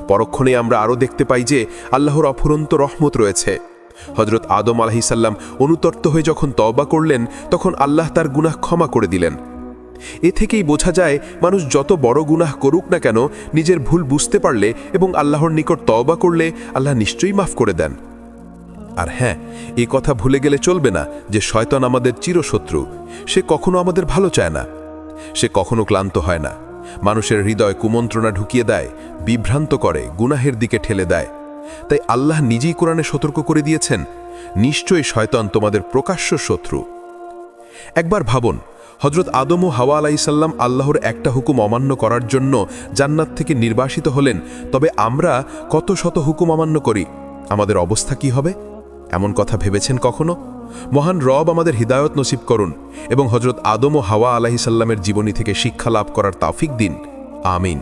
Speaker 4: পরক্ষণে আমরা আরও দেখতে পাই যে আল্লাহর অফুরন্ত রহমত রয়েছে। হজরত আদম আলাইহিসসালাম অনুতপ্ত হয়ে যখন তওবা করলেন, তখন আল্লাহ তার গুনাহ ক্ষমা করে দিলেন। এ থেকেই বোঝা যায় মানুষ যত বড় গুনাহ করুক না কেন, নিজের ভুল বুঝতে পারলে এবং আল্লাহর নিকট তওবা করলে আল্লাহ নিশ্চয়ই মাফ করে দেন। আর হ্যাঁ, এই কথা ভুলে গেলে চলবে না যে শয়তান আমাদের চিরশত্রু। সে কখনো আমাদের ভালো চায় না। সে কখনো ক্লান্ত হয় না। মানুষের হৃদয় কুমন্ত্রণা ঢুকিয়ে দেয়, বিভ্রান্ত করে, গুনাহের দিকে ঠেলে দেয়। তাই আল্লাহ নিজেই কোরআনে সতর্ক করে দিয়েছেন, নিশ্চয়ই শয়তান তোমাদের প্রকাশ্য শত্রু। একবার ভাবুন, হজরত আদম ও হাওয়া আলাইহিসসালাম আল্লাহর একটা হুকুম অমান্য করার জন্য জান্নাত থেকে নির্বাসিত হলেন, তবে আমরা কত শত হুকুম অমান্য করি। আমাদের অবস্থা কি হবে? এমন কথা ভেবেছেন কখনো? মহান রব আমাদের হিদায়ত নসিব করুন এবং হজরত আদম ও হাওয়া আলাইহিসসালামের জীবনী থেকে শিক্ষা লাভ করার তৌফিক দিন। আমিন।